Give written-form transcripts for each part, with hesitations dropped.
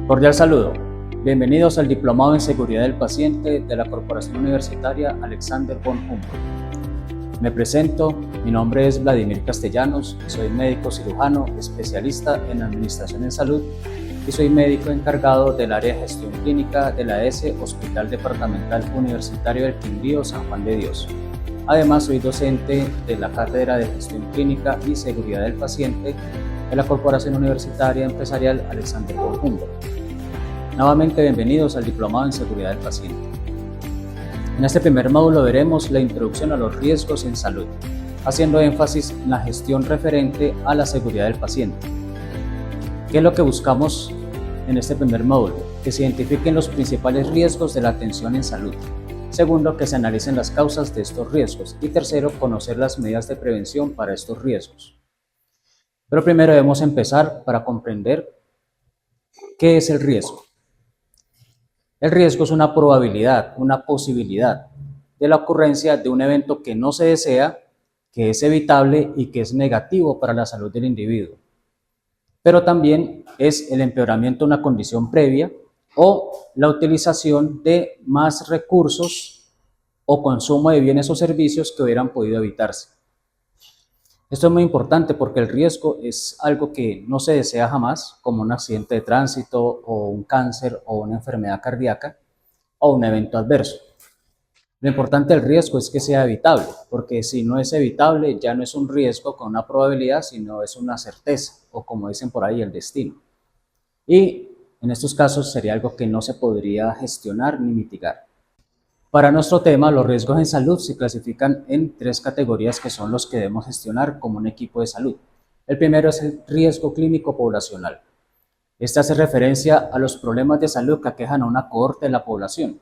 Cordial saludo. Bienvenidos al Diplomado en Seguridad del Paciente de la Corporación Universitaria Alexander von Humboldt. Me presento, mi nombre es Vladimir Castellanos, soy médico cirujano especialista en Administración en Salud y soy médico encargado del área de gestión clínica de la ES Hospital Departamental Universitario del Quindío San Juan de Dios. Además, soy docente de la Cátedra de Gestión Clínica y Seguridad del Paciente de la Corporación Universitaria Empresarial Alexander von Humboldt. Nuevamente bienvenidos al Diplomado en Seguridad del Paciente. En este primer módulo veremos la introducción a los riesgos en salud, haciendo énfasis en la gestión referente a la seguridad del paciente. ¿Qué es lo que buscamos en este primer módulo? Que se identifiquen los principales riesgos de la atención en salud. Segundo, que se analicen las causas de estos riesgos. Y tercero, conocer las medidas de prevención para estos riesgos. Pero primero debemos empezar para comprender qué es el riesgo. El riesgo es una probabilidad, una posibilidad de la ocurrencia de un evento que no se desea, que es evitable y que es negativo para la salud del individuo. Pero también es el empeoramiento de una condición previa o la utilización de más recursos o consumo de bienes o servicios que hubieran podido evitarse. Esto es muy importante porque el riesgo es algo que no se desea jamás, como un accidente de tránsito o un cáncer o una enfermedad cardíaca o un evento adverso. Lo importante del riesgo es que sea evitable, porque si no es evitable ya no es un riesgo con una probabilidad, sino es una certeza o, como dicen por ahí, el destino. Y en estos casos sería algo que no se podría gestionar ni mitigar. Para nuestro tema, los riesgos en salud se clasifican en tres categorías que son los que debemos gestionar como un equipo de salud. El primero es el riesgo clínico poblacional. Este hace referencia a los problemas de salud que aquejan a una cohorte de la población.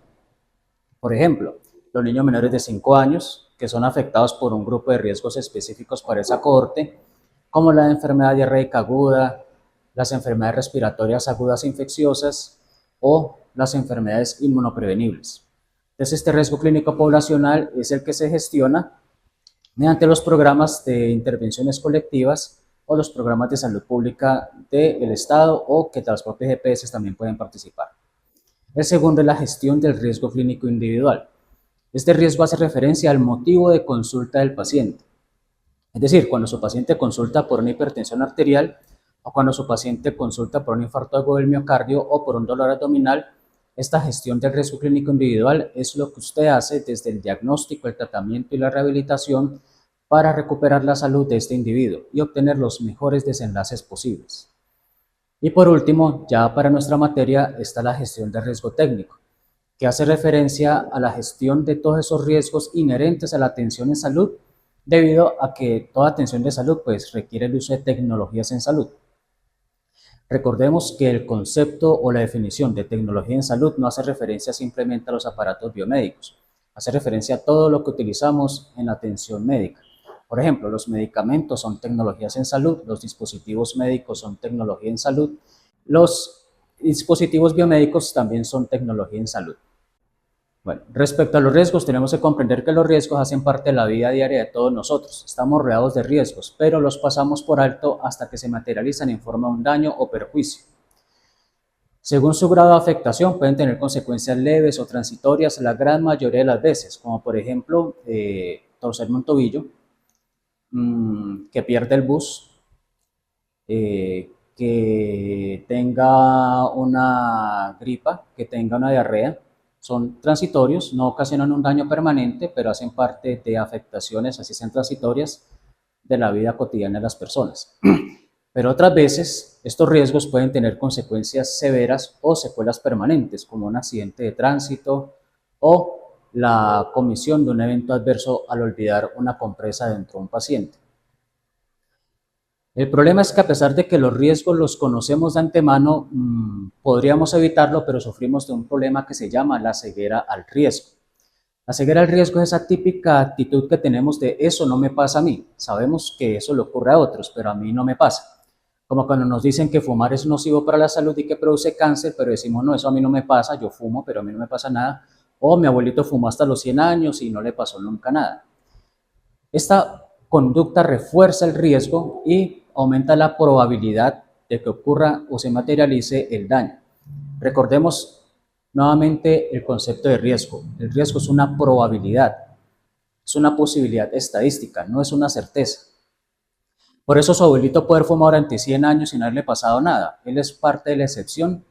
Por ejemplo, los niños menores de 5 años, que son afectados por un grupo de riesgos específicos para esa cohorte, como la enfermedad diarreica aguda, las enfermedades respiratorias agudas e infecciosas o las enfermedades inmunoprevenibles. Entonces, este riesgo clínico poblacional es el que se gestiona mediante los programas de intervenciones colectivas o los programas de salud pública del Estado o que las propias EPS también pueden participar. El segundo es la gestión del riesgo clínico individual. Este riesgo hace referencia al motivo de consulta del paciente. Es decir, cuando su paciente consulta por una hipertensión arterial o cuando su paciente consulta por un infarto agudo del miocardio o por un dolor abdominal, esta gestión del riesgo clínico individual es lo que usted hace desde el diagnóstico, el tratamiento y la rehabilitación para recuperar la salud de este individuo y obtener los mejores desenlaces posibles. Y por último, ya para nuestra materia, está la gestión del riesgo técnico, que hace referencia a la gestión de todos esos riesgos inherentes a la atención en salud, debido a que toda atención de salud pues, requiere el uso de tecnologías en salud. Recordemos que el concepto o la definición de tecnología en salud no hace referencia simplemente a los aparatos biomédicos, hace referencia a todo lo que utilizamos en la atención médica. Por ejemplo, los medicamentos son tecnologías en salud, los dispositivos médicos son tecnología en salud, los dispositivos biomédicos también son tecnología en salud. Bueno, respecto a los riesgos, tenemos que comprender que los riesgos hacen parte de la vida diaria de todos nosotros. Estamos rodeados de riesgos, pero los pasamos por alto hasta que se materializan en forma de un daño o perjuicio. Según su grado de afectación, pueden tener consecuencias leves o transitorias la gran mayoría de las veces, como por ejemplo, torcerme un tobillo, que pierda el bus, que tenga una gripa, que tenga una diarrea. Son transitorios, no ocasionan un daño permanente, pero hacen parte de afectaciones, así sean transitorias, de la vida cotidiana de las personas. Pero otras veces, estos riesgos pueden tener consecuencias severas o secuelas permanentes, como un accidente de tránsito o la comisión de un evento adverso al olvidar una compresa dentro de un paciente. El problema es que a pesar de que los riesgos los conocemos de antemano, podríamos evitarlo, pero sufrimos de un problema que se llama la ceguera al riesgo. La ceguera al riesgo es esa típica actitud que tenemos de eso no me pasa a mí. Sabemos que eso le ocurre a otros, pero a mí no me pasa. Como cuando nos dicen que fumar es nocivo para la salud y que produce cáncer, pero decimos no, eso a mí no me pasa, yo fumo, pero a mí no me pasa nada. O mi abuelito fumó hasta los 100 años y no le pasó nunca nada. Esta conducta refuerza el riesgo y aumenta la probabilidad de que ocurra o se materialice el daño. Recordemos nuevamente el concepto de riesgo. El riesgo es una probabilidad, es una posibilidad estadística, no es una certeza. Por eso su abuelito puede fumar durante 100 años sin haberle pasado nada. Él es parte de la excepción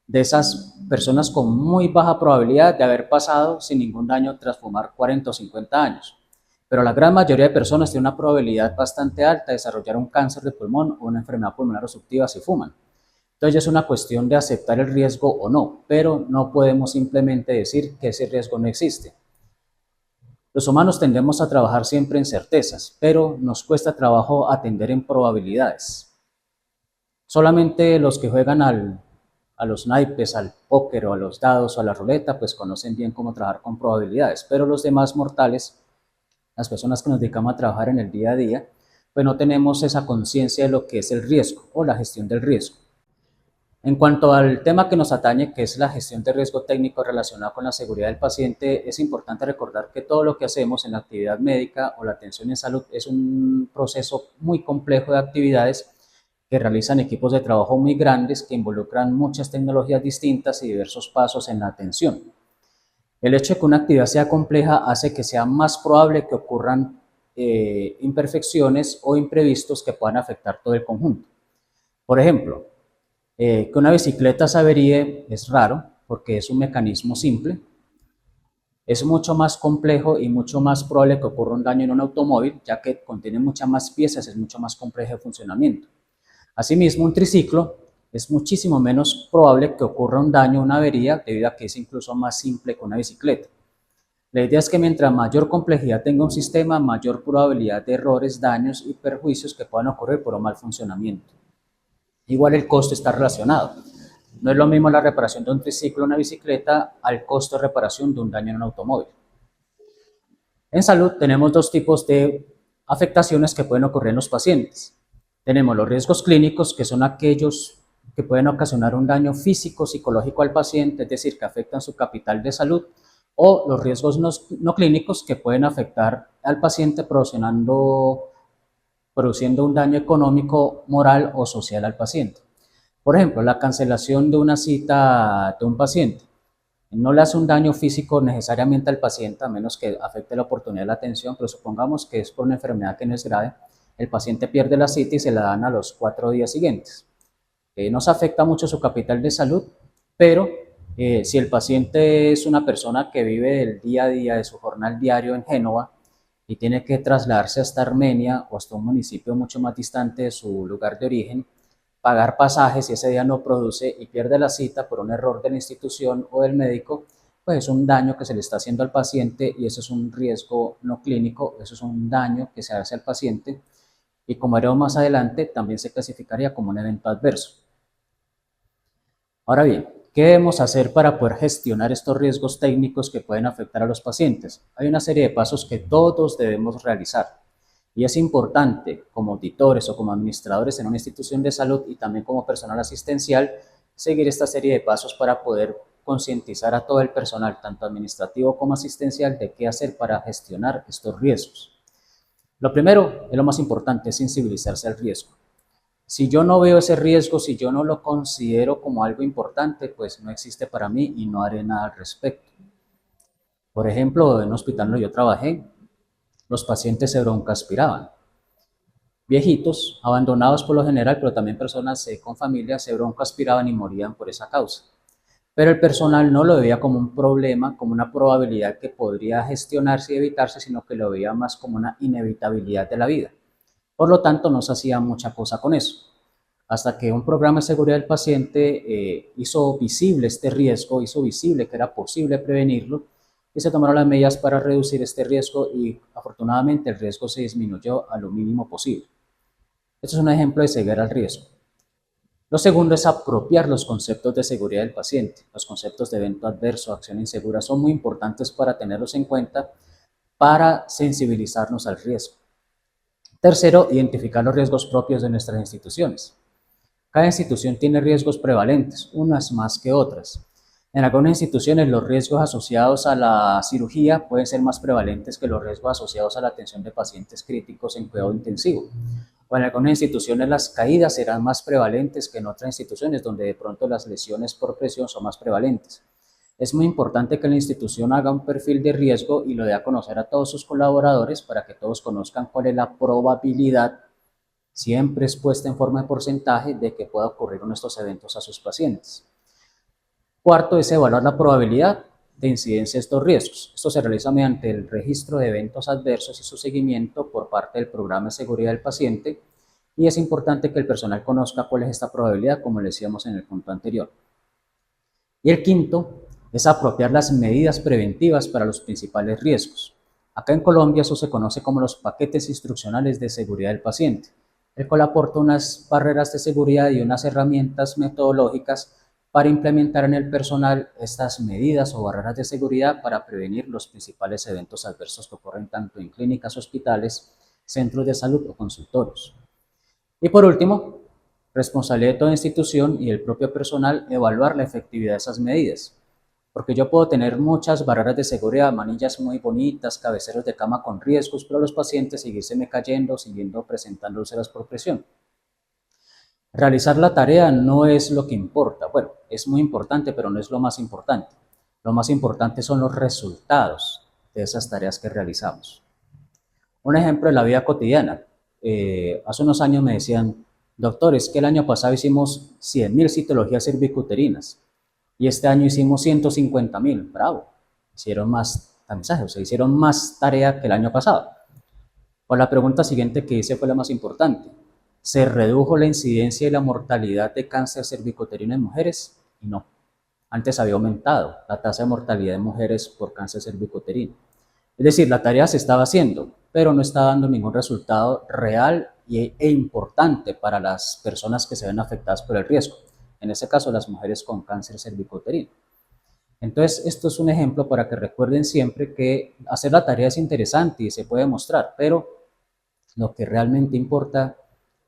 de esas personas con muy baja probabilidad de haber pasado sin ningún daño tras fumar 40 o 50 años. Pero la gran mayoría de personas tiene una probabilidad bastante alta de desarrollar un cáncer de pulmón o una enfermedad pulmonar obstructiva si fuman. Entonces es una cuestión de aceptar el riesgo o no, pero no podemos simplemente decir que ese riesgo no existe. Los humanos tendemos a trabajar siempre en certezas, pero nos cuesta trabajo atender en probabilidades. Solamente los que juegan a los naipes, al póker o a los dados o a la ruleta, pues conocen bien cómo trabajar con probabilidades, pero los demás mortales, las personas que nos dedicamos a trabajar en el día a día, pues no tenemos esa conciencia de lo que es el riesgo o la gestión del riesgo. En cuanto al tema que nos atañe, que es la gestión de riesgo técnico relacionado con la seguridad del paciente, es importante recordar que todo lo que hacemos en la actividad médica o la atención en salud es un proceso muy complejo de actividades que realizan equipos de trabajo muy grandes que involucran muchas tecnologías distintas y diversos pasos en la atención. El hecho de que una actividad sea compleja hace que sea más probable que ocurran imperfecciones o imprevistos que puedan afectar todo el conjunto. Por ejemplo, que una bicicleta se averíe es raro porque es un mecanismo simple. Es mucho más complejo y mucho más probable que ocurra un daño en un automóvil, ya que contiene muchas más piezas, es mucho más complejo de funcionamiento. Asimismo, un triciclo es muchísimo menos probable que ocurra un daño o una avería debido a que es incluso más simple que una bicicleta. La idea es que mientras mayor complejidad tenga un sistema, mayor probabilidad de errores, daños y perjuicios que puedan ocurrir por un mal funcionamiento. Igual el costo está relacionado. No es lo mismo la reparación de un triciclo o una bicicleta al costo de reparación de un daño en un automóvil. En salud tenemos dos tipos de afectaciones que pueden ocurrir en los pacientes. Tenemos los riesgos clínicos, que son aquellos que pueden ocasionar un daño físico, psicológico al paciente, es decir, que afectan su capital de salud, o los riesgos no clínicos que pueden afectar al paciente produciendo un daño económico, moral o social al paciente. Por ejemplo, la cancelación de una cita de un paciente no le hace un daño físico necesariamente al paciente, a menos que afecte la oportunidad de la atención, pero supongamos que es por una enfermedad que no es grave, el paciente pierde la cita y se la dan a los 4 días siguientes. Nos afecta mucho su capital de salud, pero si el paciente es una persona que vive del día a día, de su jornal diario en Génova, y tiene que trasladarse hasta Armenia o hasta un municipio mucho más distante de su lugar de origen, pagar pasajes y ese día no produce y pierde la cita por un error de la institución o del médico, pues es un daño que se le está haciendo al paciente y eso es un riesgo no clínico, eso es un daño que se hace al paciente y como veremos más adelante también se clasificaría como un evento adverso. Ahora bien, ¿qué debemos hacer para poder gestionar estos riesgos técnicos que pueden afectar a los pacientes? Hay una serie de pasos que todos debemos realizar. Y es importante, como auditores o como administradores en una institución de salud y también como personal asistencial, seguir esta serie de pasos para poder concientizar a todo el personal, tanto administrativo como asistencial, de qué hacer para gestionar estos riesgos. Lo primero, y lo más importante, es sensibilizarse al riesgo. Si yo no veo ese riesgo, si yo no lo considero como algo importante, pues no existe para mí y no haré nada al respecto. Por ejemplo, en un hospital donde yo trabajé, los pacientes se broncoaspiraban. Viejitos, abandonados por lo general, pero también personas con familia se broncoaspiraban y morían por esa causa. Pero el personal no lo veía como un problema, como una probabilidad que podría gestionarse y evitarse, sino que lo veía más como una inevitabilidad de la vida. Por lo tanto, no se hacía mucha cosa con eso. Hasta que un programa de seguridad del paciente hizo visible este riesgo, hizo visible que era posible prevenirlo, y se tomaron las medidas para reducir este riesgo y afortunadamente el riesgo se disminuyó a lo mínimo posible. Esto es un ejemplo de ceguera al riesgo. Lo segundo es apropiar los conceptos de seguridad del paciente. Los conceptos de evento adverso, acción insegura son muy importantes para tenerlos en cuenta para sensibilizarnos al riesgo. Tercero, identificar los riesgos propios de nuestras instituciones. Cada institución tiene riesgos prevalentes, unas más que otras. En algunas instituciones los riesgos asociados a la cirugía pueden ser más prevalentes que los riesgos asociados a la atención de pacientes críticos en cuidado intensivo. o en algunas instituciones las caídas serán más prevalentes que en otras instituciones donde de pronto las lesiones por presión son más prevalentes. Es muy importante que la institución haga un perfil de riesgo y lo dé a conocer a todos sus colaboradores para que todos conozcan cuál es la probabilidad, siempre es puesta en forma de porcentaje, de que pueda ocurrir uno de estos eventos a sus pacientes. Cuarto es evaluar la probabilidad de incidencia de estos riesgos. Esto se realiza mediante el registro de eventos adversos y su seguimiento por parte del programa de seguridad del paciente, y es importante que el personal conozca cuál es esta probabilidad, como le decíamos en el punto anterior. Y el quinto es apropiar las medidas preventivas para los principales riesgos. Acá en Colombia eso se conoce como los paquetes instruccionales de seguridad del paciente, el cual aporta unas barreras de seguridad y unas herramientas metodológicas para implementar en el personal estas medidas o barreras de seguridad para prevenir los principales eventos adversos que ocurren tanto en clínicas, hospitales, centros de salud o consultorios. Y por último, responsabilidad de toda institución y el propio personal evaluar la efectividad de esas medidas. Porque yo puedo tener muchas barreras de seguridad, manillas muy bonitas, cabeceros de cama con riesgos, pero los pacientes seguírseme cayendo, siguiendo presentando úlceras por presión. Realizar la tarea no es lo que importa. Bueno, es muy importante, pero no es lo más importante. Lo más importante son los resultados de esas tareas que realizamos. Un ejemplo de la vida cotidiana. Hace unos años me decían, doctor, es que el año pasado hicimos 100.000 citologías cervicuterinas y este año hicimos 150.000. Bravo, hicieron más tamizaje, o sea, hicieron más tarea que el año pasado. Pues la pregunta siguiente que hice fue la más importante. ¿Se redujo la incidencia y la mortalidad de cáncer cervicuterino en mujeres? Y no. Antes había aumentado la tasa de mortalidad de mujeres por cáncer cervicuterino. Es decir, la tarea se estaba haciendo, pero no está dando ningún resultado real e importante para las personas que se ven afectadas por el riesgo. En ese caso, las mujeres con cáncer cervicuterino. Entonces, esto es un ejemplo para que recuerden siempre que hacer la tarea es interesante y se puede mostrar, pero lo que realmente importa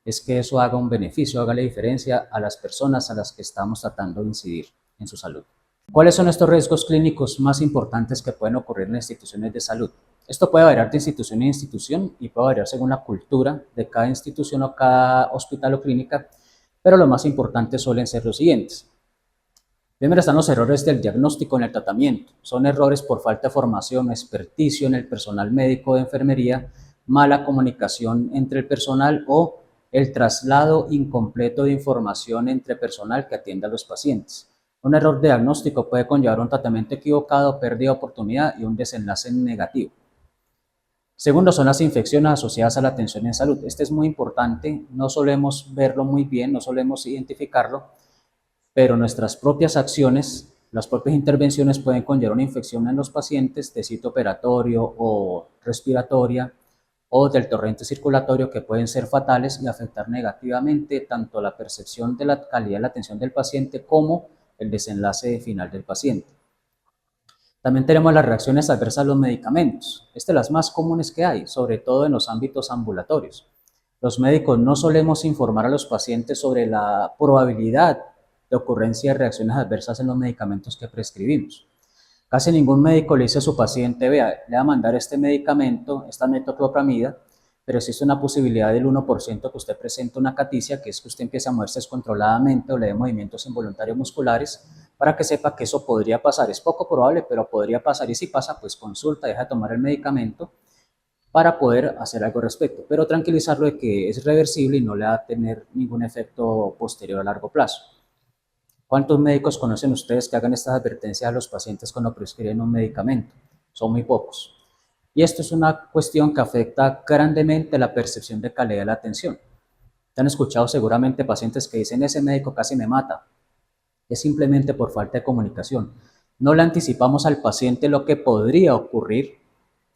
es que eso haga un beneficio, haga la diferencia a las personas a las que estamos tratando de incidir en su salud. ¿Cuáles son estos riesgos clínicos más importantes que pueden ocurrir en las instituciones de salud? Esto puede variar de institución a institución y puede variar según la cultura de cada institución o cada hospital o clínica, pero lo más importante suelen ser los siguientes. Primero están los errores del diagnóstico en el tratamiento. Son errores por falta de formación o experticio en el personal médico de enfermería, mala comunicación entre el personal o el traslado incompleto de información entre personal que atiende a los pacientes. Un error de diagnóstico puede conllevar un tratamiento equivocado, pérdida de oportunidad y un desenlace negativo. Segundo, son las infecciones asociadas a la atención en salud. Este es muy importante, no solemos verlo muy bien, no solemos identificarlo, pero nuestras propias acciones, las propias intervenciones pueden conllevar una infección en los pacientes de sitio operatorio o respiratoria o del torrente circulatorio que pueden ser fatales y afectar negativamente tanto la percepción de la calidad de la atención del paciente como el desenlace final del paciente. También tenemos las reacciones adversas a los medicamentos. Estas son las más comunes que hay, sobre todo en los ámbitos ambulatorios. Los médicos no solemos informar a los pacientes sobre la probabilidad de ocurrencia de reacciones adversas en los medicamentos que prescribimos. Casi ningún médico le dice a su paciente, vea, le va a mandar este medicamento, esta metoclopramida, pero existe una posibilidad del 1% que usted presente una caticia, que es que usted empiece a moverse descontroladamente o le dé movimientos involuntarios musculares, para que sepa que eso podría pasar. Es poco probable, pero podría pasar, y si pasa, pues consulta, deja de tomar el medicamento para poder hacer algo al respecto, pero tranquilizarlo de que es reversible y no le va a tener ningún efecto posterior a largo plazo. ¿Cuántos médicos conocen ustedes que hagan estas advertencias a los pacientes cuando prescriben un medicamento? Son muy pocos. Y esto es una cuestión que afecta grandemente la percepción de calidad de la atención. Han escuchado seguramente pacientes que dicen, ese médico casi me mata. Es simplemente por falta de comunicación. No le anticipamos al paciente lo que podría ocurrir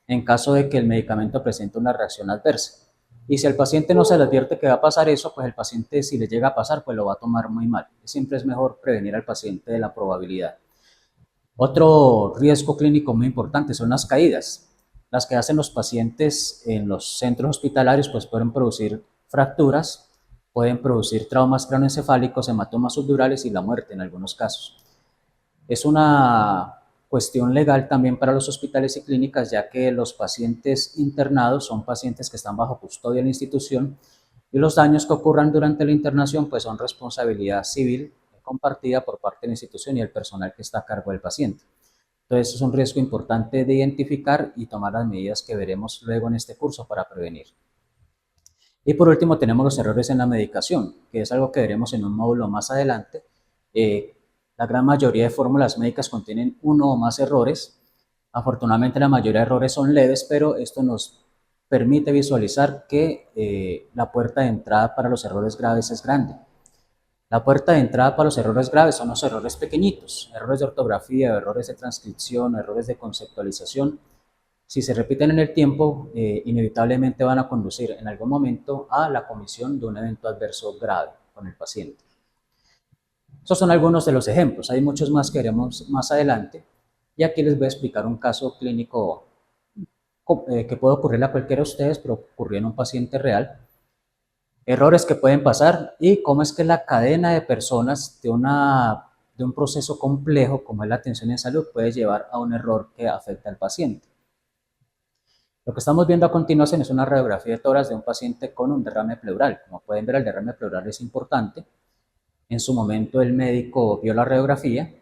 en caso de que el medicamento presente una reacción adversa. Y si el paciente no se le advierte que va a pasar eso, pues el paciente, si le llega a pasar, pues lo va a tomar muy mal. Siempre es mejor prevenir al paciente de la probabilidad. Otro riesgo clínico muy importante son las caídas. Las que hacen los pacientes en los centros hospitalarios pues pueden producir fracturas, pueden producir traumas craneoencefálicos, hematomas subdurales y la muerte en algunos casos. Es una cuestión legal también para los hospitales y clínicas, ya que los pacientes internados son pacientes que están bajo custodia de la institución Y los daños que ocurran durante la internación pues son responsabilidad civil compartida por parte de la institución y el personal que está a cargo del paciente. Entonces es un riesgo importante de identificar y tomar las medidas que veremos luego en este curso para prevenir. Y por último tenemos los errores en la medicación, que es algo que veremos en un módulo más adelante. La gran mayoría de fórmulas médicas contienen uno o más errores. Afortunadamente la mayoría de errores son leves, pero esto nos permite visualizar que la puerta de entrada para los errores graves es grande. La puerta de entrada para los errores graves son los errores pequeñitos, errores de ortografía, errores de transcripción, errores de conceptualización. Si se repiten en el tiempo, inevitablemente van a conducir en algún momento a la comisión de un evento adverso grave con el paciente. Estos son algunos de los ejemplos, hay muchos más que veremos más adelante, y aquí les voy a explicar un caso clínico que puede ocurrir a cualquiera de ustedes, pero ocurrió en un paciente real. Errores que pueden pasar y cómo es que la cadena de personas de un proceso complejo como es la atención en salud puede llevar a un error que afecta al paciente. Lo que estamos viendo a continuación es una radiografía de tórax de un paciente con un derrame pleural. Como pueden ver, el derrame pleural es importante. En su momento el médico vio la radiografía,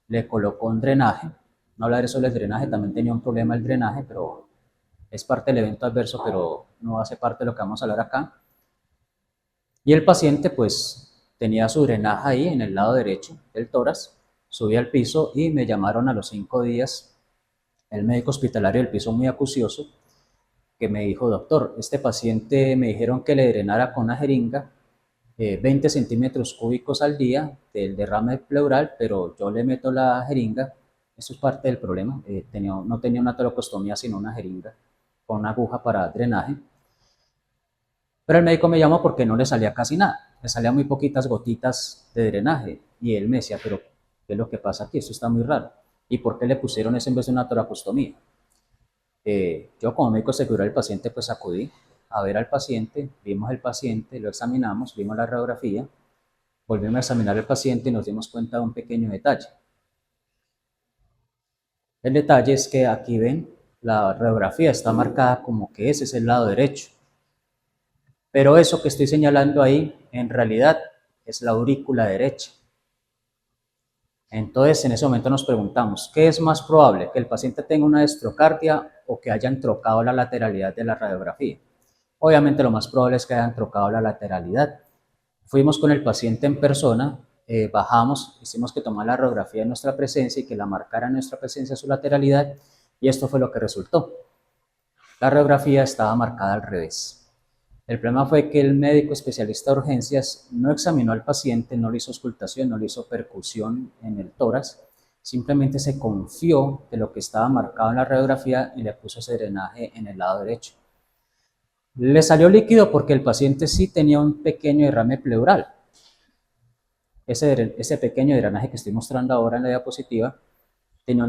le colocó un drenaje. No hablaré sobre el drenaje, también tenía un problema el drenaje, pero es parte del evento adverso, pero no hace parte de lo que vamos a hablar acá. Y el paciente pues tenía su drenaje ahí en el lado derecho del tórax, subí al piso y me llamaron a los 5 días el médico hospitalario del piso muy acucioso que me dijo: doctor, este paciente me dijeron que le drenara con una jeringa 20 centímetros cúbicos al día del derrame pleural, pero yo le meto la jeringa, eso es parte del problema, no tenía una toracostomía sino una jeringa con una aguja para drenaje. Pero el médico me llamó porque no le salía casi nada, le salían muy poquitas gotitas de drenaje. Y él me decía: pero ¿qué es lo que pasa aquí? Esto está muy raro. ¿Y por qué le pusieron eso en vez de una toracostomía? Yo como médico de seguridad del paciente pues acudí a ver al paciente, vimos el paciente, lo examinamos, vimos la radiografía, volvimos a examinar al paciente y nos dimos cuenta de un pequeño detalle. El detalle es que aquí ven, la radiografía está marcada como que ese es el lado derecho. Pero eso que estoy señalando ahí, en realidad, es la aurícula derecha. Entonces, en ese momento nos preguntamos, ¿qué es más probable? ¿Que el paciente tenga una destrocardia o que hayan trocado la lateralidad de la radiografía? Obviamente, lo más probable es que hayan trocado la lateralidad. Fuimos con el paciente en persona, bajamos, hicimos que tomara la radiografía en nuestra presencia y que la marcara en nuestra presencia su lateralidad, y esto fue lo que resultó. La radiografía estaba marcada al revés. El problema fue que el médico especialista de urgencias no examinó al paciente, no le hizo auscultación, no le hizo percusión en el tórax, simplemente se confió de lo que estaba marcado en la radiografía y le puso ese drenaje en el lado derecho. Le salió líquido porque el paciente sí tenía un pequeño derrame pleural. Ese pequeño drenaje que estoy mostrando ahora en la diapositiva tenía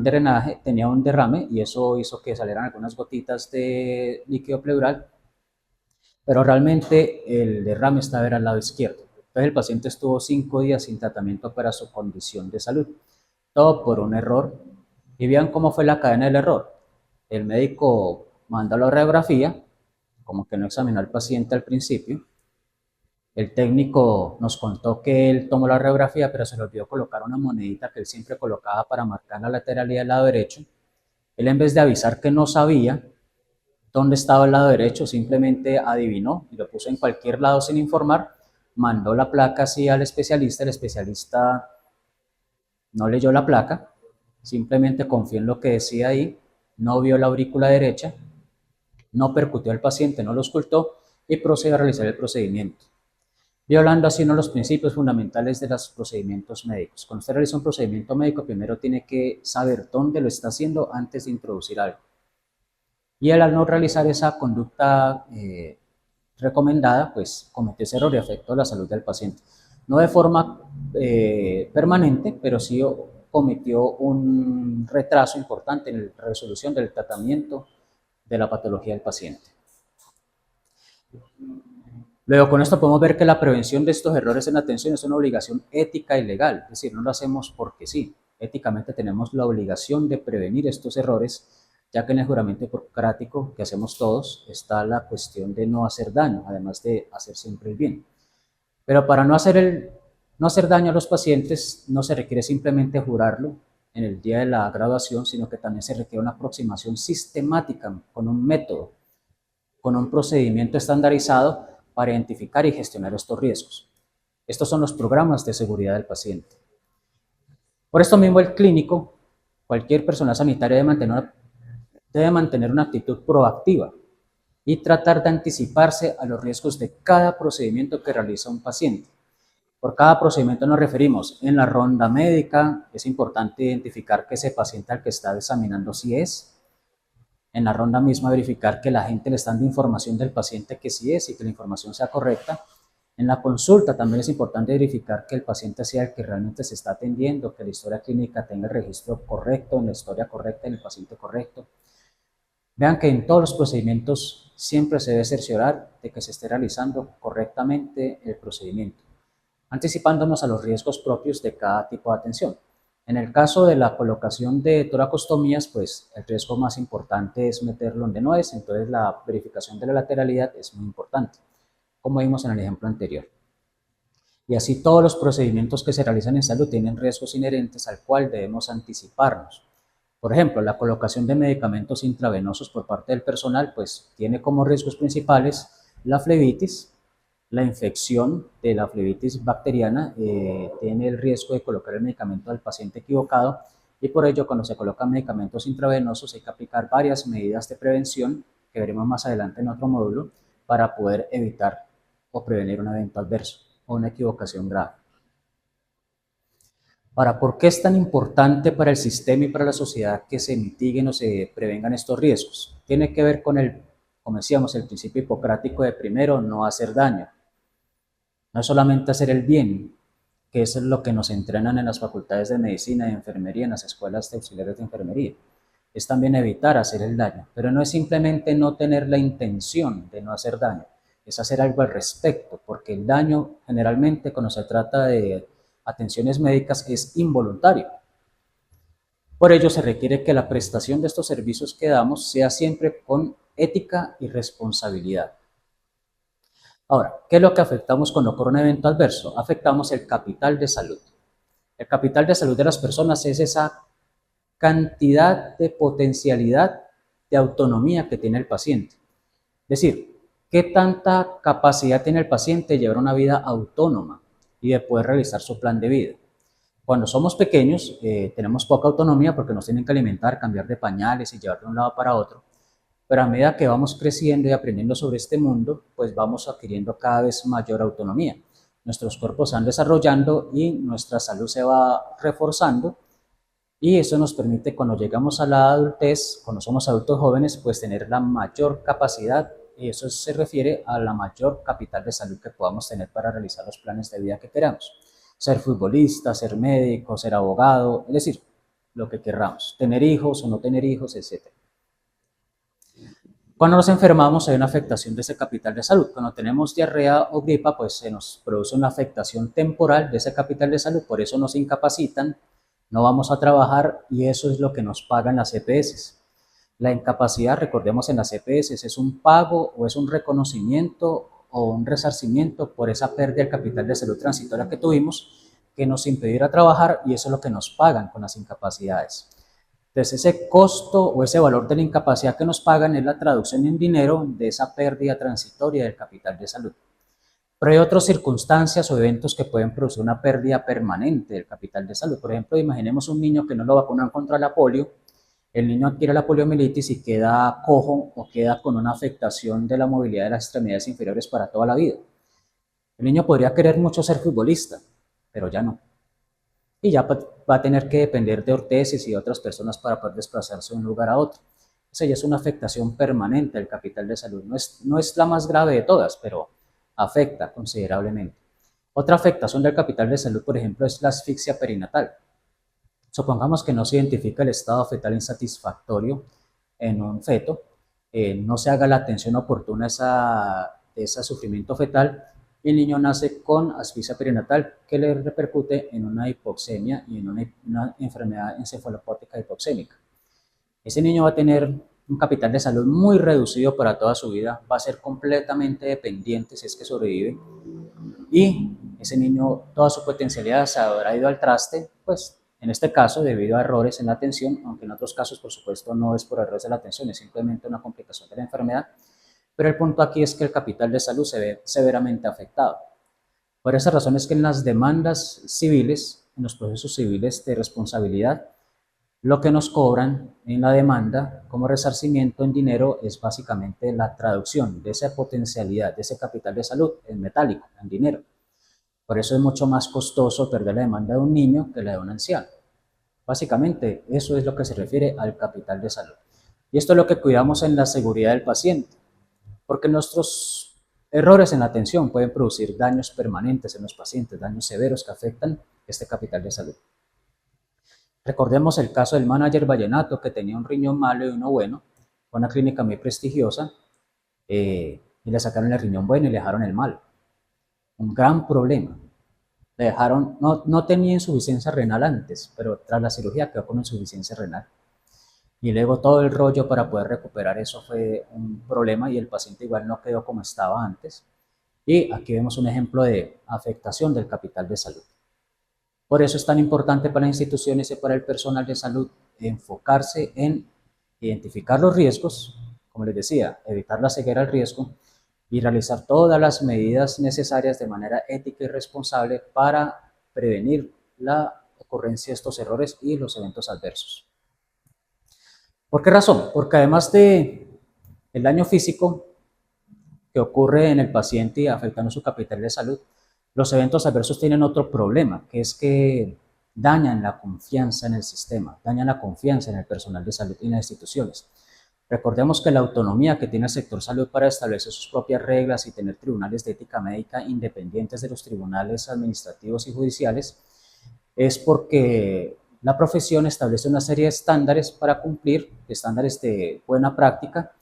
un derrame y eso hizo que salieran algunas gotitas de líquido pleural, pero realmente el derrame estaba al lado izquierdo. Entonces el paciente estuvo 5 días sin tratamiento para su condición de salud. Todo por un error. Y vean cómo fue la cadena del error. El médico mandó la radiografía, como que no examinó al paciente al principio. El técnico nos contó que él tomó la radiografía, pero se le olvidó colocar una monedita que él siempre colocaba para marcar la lateralidad del lado derecho. Él, en vez de avisar que no sabía dónde estaba el lado derecho, simplemente adivinó y lo puso en cualquier lado sin informar, mandó la placa así al especialista, el especialista no leyó la placa, simplemente confió en lo que decía ahí, no vio la aurícula derecha, no percutió al paciente, no lo auscultó y procedió a realizar el procedimiento, violando así uno de los principios fundamentales de los procedimientos médicos. Cuando usted realiza un procedimiento médico, primero tiene que saber dónde lo está haciendo antes de introducir algo. Y él, al no realizar esa conducta recomendada, pues cometió ese error y afectó la salud del paciente. No de forma permanente, pero sí cometió un retraso importante en la resolución del tratamiento de la patología del paciente. Luego, con esto podemos ver que la prevención de estos errores en la atención es una obligación ética y legal, es decir, no lo hacemos porque sí. Éticamente tenemos la obligación de prevenir estos errores, ya que en el juramento hipocrático que hacemos todos está la cuestión de no hacer daño, además de hacer siempre el bien. Pero para no hacer daño a los pacientes no se requiere simplemente jurarlo en el día de la graduación, sino que también se requiere una aproximación sistemática con un método, con un procedimiento estandarizado para identificar y gestionar estos riesgos. Estos son los programas de seguridad del paciente. Por esto mismo el clínico, cualquier personal sanitario debe mantener una actitud proactiva y tratar de anticiparse a los riesgos de cada procedimiento que realiza un paciente. Por cada procedimiento nos referimos en la ronda médica, es importante identificar que ese paciente al que está examinando sí es. En la ronda misma verificar que la gente le está dando información del paciente que sí es y que la información sea correcta. En la consulta también es importante verificar que el paciente sea el que realmente se está atendiendo, que la historia clínica tenga el registro correcto, en la historia correcta, en el paciente correcto. Vean que en todos los procedimientos siempre se debe cerciorar de que se esté realizando correctamente el procedimiento, anticipándonos a los riesgos propios de cada tipo de atención. En el caso de la colocación de toracostomías, pues el riesgo más importante es meterlo donde no es, entonces la verificación de la lateralidad es muy importante, como vimos en el ejemplo anterior. Y así todos los procedimientos que se realizan en salud tienen riesgos inherentes al cual debemos anticiparnos. Por ejemplo, la colocación de medicamentos intravenosos por parte del personal, pues tiene como riesgos principales la flebitis, la infección de la flebitis bacteriana, tiene el riesgo de colocar el medicamento al paciente equivocado y por ello cuando se colocan medicamentos intravenosos hay que aplicar varias medidas de prevención que veremos más adelante en otro módulo para poder evitar o prevenir un evento adverso o una equivocación grave. Ahora, ¿por qué es tan importante para el sistema y para la sociedad que se mitiguen o se prevengan estos riesgos? Tiene que ver con como decíamos, el principio hipocrático de primero no hacer daño. No es solamente hacer el bien, que eso es lo que nos entrenan en las facultades de medicina y enfermería, en las escuelas de auxiliares de enfermería. Es también evitar hacer el daño, pero no es simplemente no tener la intención de no hacer daño, es hacer algo al respecto, porque el daño generalmente cuando se trata de atenciones médicas es involuntario. Por ello se requiere que la prestación de estos servicios que damos sea siempre con ética y responsabilidad. Ahora, ¿qué es lo que afectamos cuando ocurre un evento adverso? Afectamos el capital de salud. El capital de salud de las personas es esa cantidad de potencialidad de autonomía que tiene el paciente. Es decir, qué tanta capacidad tiene el paciente de llevar una vida autónoma y de poder realizar su plan de vida. Cuando somos pequeños tenemos poca autonomía porque nos tienen que alimentar, cambiar de pañales y llevar de un lado para otro. Pero a medida que vamos creciendo y aprendiendo sobre este mundo, pues vamos adquiriendo cada vez mayor autonomía. Nuestros cuerpos se van desarrollando y nuestra salud se va reforzando y eso nos permite cuando llegamos a la adultez, cuando somos adultos jóvenes, pues tener la mayor capacidad y eso se refiere a la mayor capital de salud que podamos tener para realizar los planes de vida que queramos. Ser futbolista, ser médico, ser abogado, es decir, lo que querramos, tener hijos o no tener hijos, etc. Cuando nos enfermamos hay una afectación de ese capital de salud. Cuando tenemos diarrea o gripa, pues se nos produce una afectación temporal de ese capital de salud, por eso nos incapacitan, no vamos a trabajar y eso es lo que nos pagan las EPS. La incapacidad, recordemos en las EPS, es un pago o es un reconocimiento o un resarcimiento por esa pérdida del capital de salud transitoria que tuvimos que nos impidió ir a trabajar y eso es lo que nos pagan con las incapacidades. Entonces ese costo o ese valor de la incapacidad que nos pagan es la traducción en dinero de esa pérdida transitoria del capital de salud. Pero hay otras circunstancias o eventos que pueden producir una pérdida permanente del capital de salud. Por ejemplo, imaginemos un niño que no lo vacunan contra la polio, el niño adquiere la poliomielitis y queda cojo o queda con una afectación de la movilidad de las extremidades inferiores para toda la vida. El niño podría querer mucho ser futbolista, pero ya no. Y ya va a tener que depender de ortesis y de otras personas para poder desplazarse de un lugar a otro. Esa ya es una afectación permanente del capital de salud. No es la más grave de todas, pero afecta considerablemente. Otra afectación del capital de salud, por ejemplo, es la asfixia perinatal. Supongamos que no se identifica el estado fetal insatisfactorio en un feto, no se haga la atención oportuna a ese sufrimiento fetal y el niño nace con asfixia perinatal que le repercute en una hipoxemia y en una enfermedad encefalopática hipoxémica. Ese niño va a tener un capital de salud muy reducido para toda su vida, va a ser completamente dependiente si es que sobrevive, y ese niño, toda su potencialidad se habrá ido al traste, pues en este caso debido a errores en la atención, aunque en otros casos por supuesto no es por errores de la atención, es simplemente una complicación de la enfermedad, pero el punto aquí es que el capital de salud se ve severamente afectado. Por esa razón es que en las demandas civiles, en los procesos civiles de responsabilidad, lo que nos cobran en la demanda como resarcimiento en dinero es básicamente la traducción de esa potencialidad, de ese capital de salud en metálico, en dinero. Por eso es mucho más costoso perder la demanda de un niño que la de un anciano. Básicamente, eso es lo que se refiere al capital de salud. Y esto es lo que cuidamos en la seguridad del paciente, porque nuestros errores en la atención pueden producir daños permanentes en los pacientes, daños severos que afectan este capital de salud. Recordemos el caso del manager vallenato que tenía un riñón malo y uno bueno, fue una clínica muy prestigiosa, y le sacaron el riñón bueno y le dejaron el malo. Un gran problema. Le dejaron, no tenía insuficiencia renal antes, pero tras la cirugía quedó con insuficiencia renal. Y luego todo el rollo para poder recuperar eso fue un problema y el paciente igual no quedó como estaba antes. Y aquí vemos un ejemplo de afectación del capital de salud. Por eso es tan importante para las instituciones y para el personal de salud enfocarse en identificar los riesgos, como les decía, evitar la ceguera al riesgo y realizar todas las medidas necesarias de manera ética y responsable para prevenir la ocurrencia de estos errores y los eventos adversos. ¿Por qué razón? Porque además de el daño físico que ocurre en el paciente y afectando su capital de salud, los eventos adversos tienen otro problema, que es que dañan la confianza en el sistema, dañan la confianza en el personal de salud y en las instituciones. Recordemos que la autonomía que tiene el sector salud para establecer sus propias reglas y tener tribunales de ética médica independientes de los tribunales administrativos y judiciales es porque la profesión establece una serie de estándares para cumplir, estándares de buena práctica,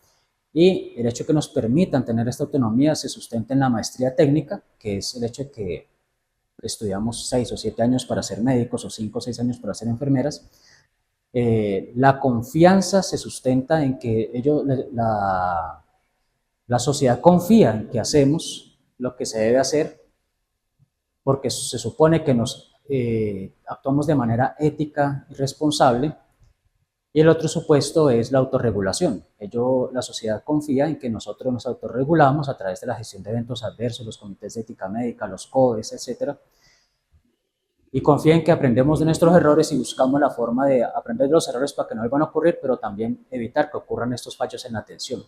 y el hecho de que nos permitan tener esta autonomía se sustenta en la maestría técnica, que es el hecho de que estudiamos 6 o 7 años para ser médicos o 5 o 6 años para ser enfermeras. La confianza se sustenta en que la sociedad confía en que hacemos lo que se debe hacer, porque se supone que nos actuamos de manera ética y responsable. Y el otro supuesto es la autorregulación. La sociedad confía en que nosotros nos autorregulamos a través de la gestión de eventos adversos, los comités de ética médica, los CODES, etc. Y confía en que aprendemos de nuestros errores y buscamos la forma de aprender de los errores para que no vuelvan a ocurrir, pero también evitar que ocurran estos fallos en la atención.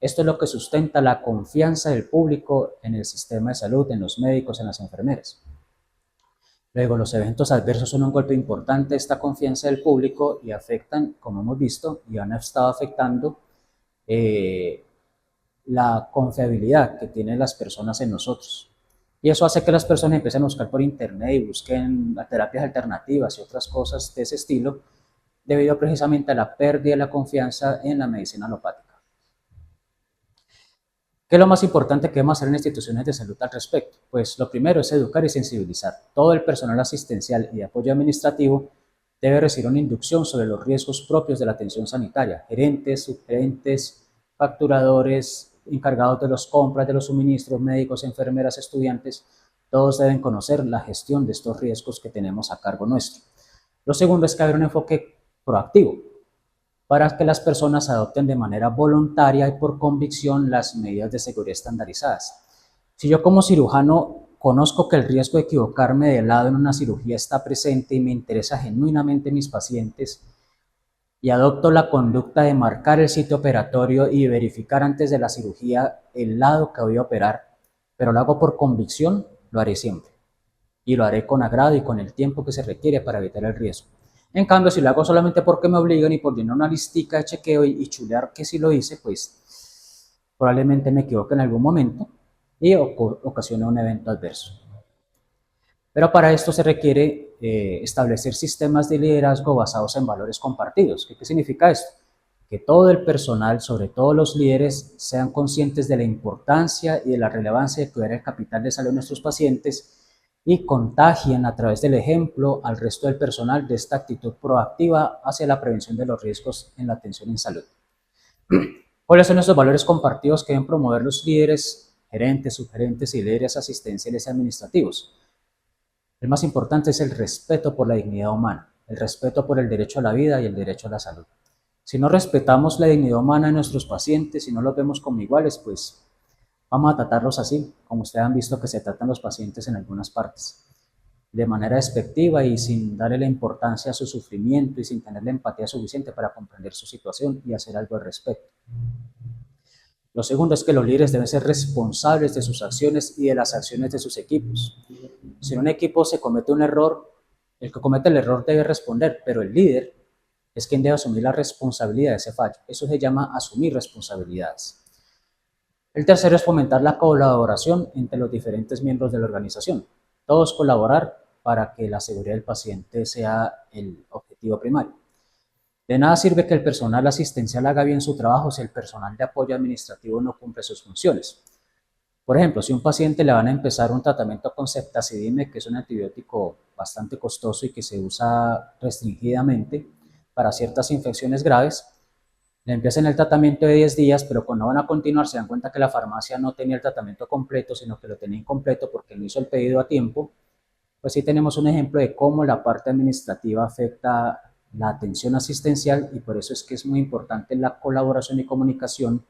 Esto es lo que sustenta la confianza del público en el sistema de salud, en los médicos, en las enfermeras. Luego, los eventos adversos son un golpe importante a esta confianza del público y afectan, como hemos visto, y han estado afectando la confiabilidad que tienen las personas en nosotros. Y eso hace que las personas empiecen a buscar por internet y busquen terapias alternativas y otras cosas de ese estilo, debido precisamente a la pérdida de la confianza en la medicina alopática. ¿Qué es lo más importante que debemos hacer en instituciones de salud al respecto? Pues lo primero es educar y sensibilizar. Todo el personal asistencial y de apoyo administrativo debe recibir una inducción sobre los riesgos propios de la atención sanitaria. Gerentes, subgerentes, facturadores, encargados de las compras, de los suministros, médicos, enfermeras, estudiantes, todos deben conocer la gestión de estos riesgos que tenemos a cargo nuestro. Lo segundo es que haber un enfoque proactivo, para que las personas adopten de manera voluntaria y por convicción las medidas de seguridad estandarizadas. Si yo como cirujano conozco que el riesgo de equivocarme de lado en una cirugía está presente y me interesa genuinamente mis pacientes, y adopto la conducta de marcar el sitio operatorio y verificar antes de la cirugía el lado que voy a operar, pero lo hago por convicción, lo haré siempre. Y lo haré con agrado y con el tiempo que se requiere para evitar el riesgo. En cambio, si lo hago solamente porque me obligan y por llenar una listica de chequeo y chulear que sí lo hice, pues probablemente me equivoque en algún momento y ocasione un evento adverso. Pero para esto se requiere establecer sistemas de liderazgo basados en valores compartidos. ¿Qué significa esto? Que todo el personal, sobre todo los líderes, sean conscientes de la importancia y de la relevancia de cuidar el capital de salud de nuestros pacientes y contagien a través del ejemplo al resto del personal de esta actitud proactiva hacia la prevención de los riesgos en la atención en salud. ¿Cuáles son esos valores compartidos que deben promover los líderes, gerentes, subgerentes y líderes asistenciales y administrativos? El más importante es el respeto por la dignidad humana, el respeto por el derecho a la vida y el derecho a la salud. Si no respetamos la dignidad humana de nuestros pacientes, si no los vemos como iguales, pues vamos a tratarlos así, como ustedes han visto que se tratan los pacientes en algunas partes, de manera despectiva y sin darle la importancia a su sufrimiento y sin tener la empatía suficiente para comprender su situación y hacer algo al respecto. Lo segundo es que los líderes deben ser responsables de sus acciones y de las acciones de sus equipos. Si en un equipo se comete un error, el que comete el error debe responder, pero el líder es quien debe asumir la responsabilidad de ese fallo. Eso se llama asumir responsabilidades. El tercero es fomentar la colaboración entre los diferentes miembros de la organización. Todos colaborar para que la seguridad del paciente sea el objetivo primario. De nada sirve que el personal asistencial haga bien su trabajo si el personal de apoyo administrativo no cumple sus funciones. Por ejemplo, si a un paciente le van a empezar un tratamiento con ceftazidime, que es un antibiótico bastante costoso y que se usa restringidamente para ciertas infecciones graves, le empiezan el tratamiento de 10 días, pero cuando van a continuar se dan cuenta que la farmacia no tenía el tratamiento completo, sino que lo tenía incompleto porque no hizo el pedido a tiempo. Pues sí tenemos un ejemplo de cómo la parte administrativa afecta la atención asistencial y por eso es que es muy importante la colaboración y comunicación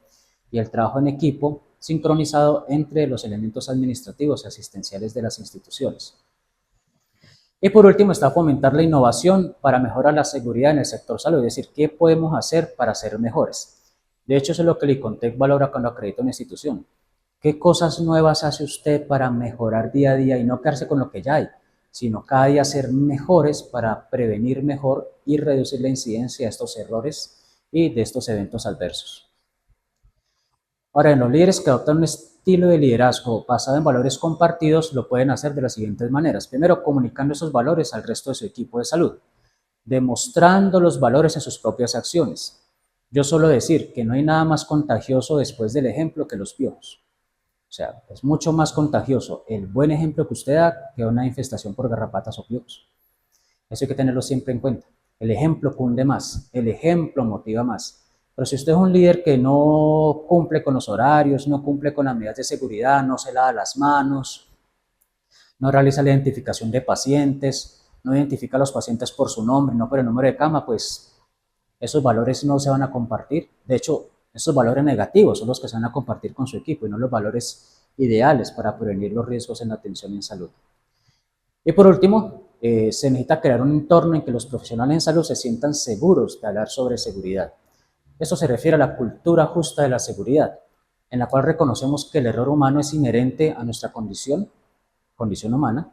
y el trabajo en equipo sincronizado entre los elementos administrativos y asistenciales de las instituciones. Y por último está fomentar la innovación para mejorar la seguridad en el sector salud, es decir, ¿qué podemos hacer para ser mejores? De hecho, eso es lo que el ICONTEC valora cuando acredita una institución. ¿Qué cosas nuevas hace usted para mejorar día a día y no quedarse con lo que ya hay, sino cada día ser mejores para prevenir mejor y reducir la incidencia de estos errores y de estos eventos adversos? Ahora, en los líderes que adoptan un estilo de liderazgo basado en valores compartidos, lo pueden hacer de las siguientes maneras. Primero, comunicando esos valores al resto de su equipo de salud, demostrando los valores en sus propias acciones. Yo suelo decir que no hay nada más contagioso después del ejemplo que los piojos. O sea, es mucho más contagioso el buen ejemplo que usted da que una infestación por garrapatas o piojos. Eso hay que tenerlo siempre en cuenta. El ejemplo cunde más, el ejemplo motiva más. Pero si usted es un líder que no cumple con los horarios, no cumple con las medidas de seguridad, no se lava las manos, no realiza la identificación de pacientes, no identifica a los pacientes por su nombre, no por el número de cama, pues esos valores no se van a compartir. De hecho, esos valores negativos son los que se van a compartir con su equipo y no los valores ideales para prevenir los riesgos en la atención en salud. Y por último, se necesita crear un entorno en que los profesionales en salud se sientan seguros de hablar sobre seguridad. Esto se refiere a la cultura justa de la seguridad, en la cual reconocemos que el error humano es inherente a nuestra condición humana,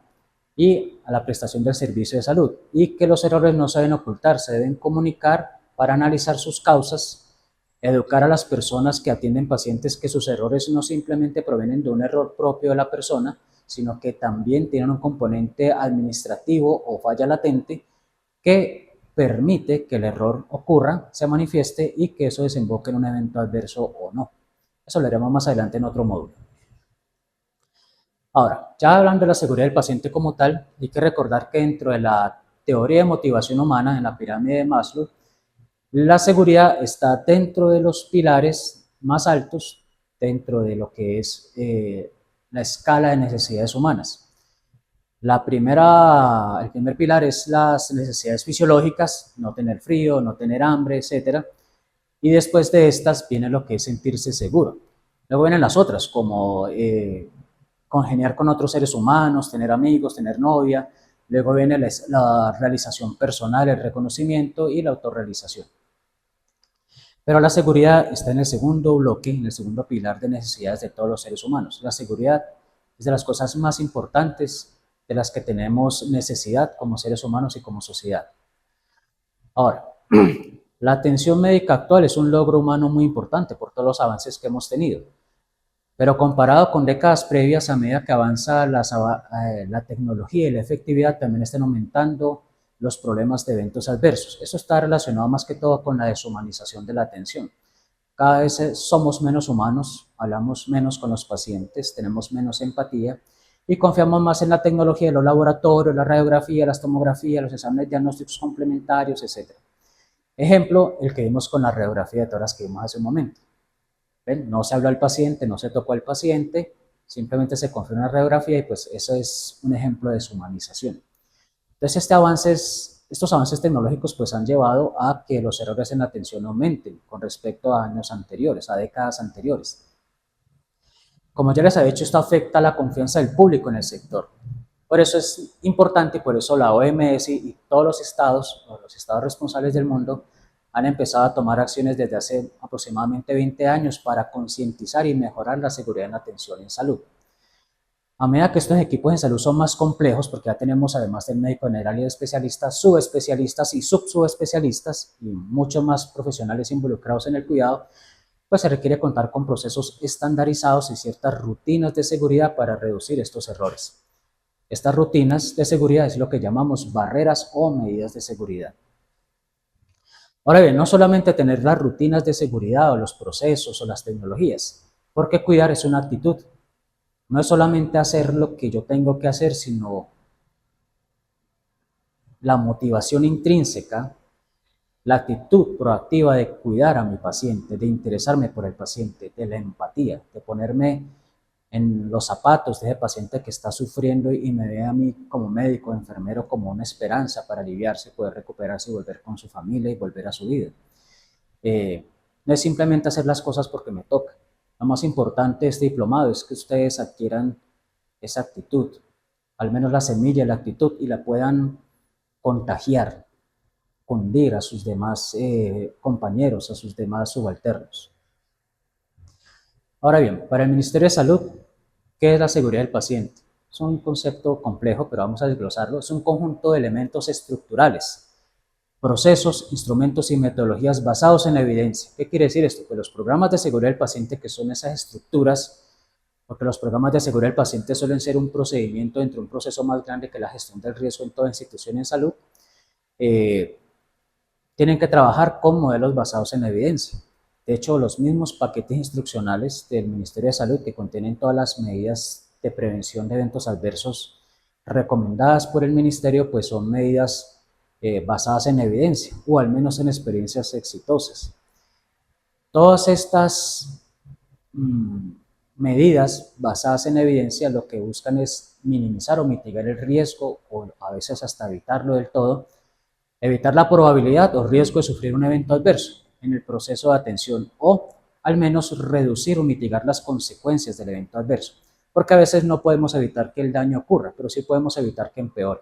y a la prestación del servicio de salud, y que los errores no se deben ocultar, se deben comunicar para analizar sus causas, educar a las personas que atienden pacientes que sus errores no simplemente provienen de un error propio de la persona, sino que también tienen un componente administrativo o falla latente que permite que el error ocurra, se manifieste y que eso desemboque en un evento adverso o no. Eso lo haremos más adelante en otro módulo. Ahora, ya hablando de la seguridad del paciente como tal, hay que recordar que dentro de la teoría de motivación humana, en la pirámide de Maslow, la seguridad está dentro de los pilares más altos, dentro de lo que es la escala de necesidades humanas. El primer pilar es las necesidades fisiológicas, no tener frío, no tener hambre, etc. Y después de estas viene lo que es sentirse seguro. Luego vienen las otras, como congeniar con otros seres humanos, tener amigos, tener novia. Luego viene la realización personal, el reconocimiento y la autorrealización. Pero la seguridad está en el segundo bloque, en el segundo pilar de necesidades de todos los seres humanos. La seguridad es de las cosas más importantes de las que tenemos necesidad como seres humanos y como sociedad. Ahora, la atención médica actual es un logro humano muy importante por todos los avances que hemos tenido. Pero comparado con décadas previas, a medida que avanza la tecnología y la efectividad, también están aumentando los problemas de eventos adversos. Eso está relacionado más que todo con la deshumanización de la atención. Cada vez somos menos humanos, hablamos menos con los pacientes, tenemos menos empatía y confiamos más en la tecnología de los laboratorios, la radiografía, las tomografías, los exámenes diagnósticos complementarios, etc. Ejemplo, el que vimos con la radiografía de tórax que vimos hace un momento. ¿Ven? No se habló al paciente, no se tocó al paciente, simplemente se confió en la radiografía y pues eso es un ejemplo de deshumanización. Entonces estos avances tecnológicos pues han llevado a que los errores en la atención aumenten con respecto a años anteriores, a décadas anteriores. Como ya les había dicho, esto afecta la confianza del público en el sector. Por eso es importante y por eso la OMS y todos los estados responsables del mundo han empezado a tomar acciones desde hace aproximadamente 20 años para concientizar y mejorar la seguridad en la atención en salud. A medida que estos equipos de salud son más complejos, porque ya tenemos además del médico general y de especialistas, subespecialistas y subsubespecialistas y muchos más profesionales involucrados en el cuidado, pues se requiere contar con procesos estandarizados y ciertas rutinas de seguridad para reducir estos errores. Estas rutinas de seguridad es lo que llamamos barreras o medidas de seguridad. Ahora bien, no solamente tener las rutinas de seguridad o los procesos o las tecnologías, porque cuidar es una actitud. No es solamente hacer lo que yo tengo que hacer, sino la motivación intrínseca, la actitud proactiva de cuidar a mi paciente, de interesarme por el paciente, de la empatía, de ponerme en los zapatos de ese paciente que está sufriendo y me ve a mí como médico, enfermero, como una esperanza para aliviarse, poder recuperarse y volver con su familia y volver a su vida. No es simplemente hacer las cosas porque me toca. Lo más importante de este diplomado es que ustedes adquieran esa actitud, al menos la semilla de la actitud, y la puedan contagiar, cundir a sus demás compañeros, a sus demás subalternos. Ahora bien, para el Ministerio de Salud, ¿qué es la seguridad del paciente? Es un concepto complejo, pero vamos a desglosarlo. Es un conjunto de elementos estructurales, procesos, instrumentos y metodologías basados en la evidencia. ¿Qué quiere decir esto? Que los programas de seguridad del paciente, que son esas estructuras, porque los programas de seguridad del paciente suelen ser un procedimiento dentro de un proceso más grande que la gestión del riesgo en toda institución en salud, tienen que trabajar con modelos basados en la evidencia. De hecho, los mismos paquetes instruccionales del Ministerio de Salud que contienen todas las medidas de prevención de eventos adversos recomendadas por el Ministerio, pues son medidas basadas en evidencia o al menos en experiencias exitosas. Todas estas medidas basadas en evidencia lo que buscan es minimizar o mitigar el riesgo o a veces hasta evitarlo del todo, evitar la probabilidad o riesgo de sufrir un evento adverso en el proceso de atención o al menos reducir o mitigar las consecuencias del evento adverso, porque a veces no podemos evitar que el daño ocurra, pero sí podemos evitar que empeore.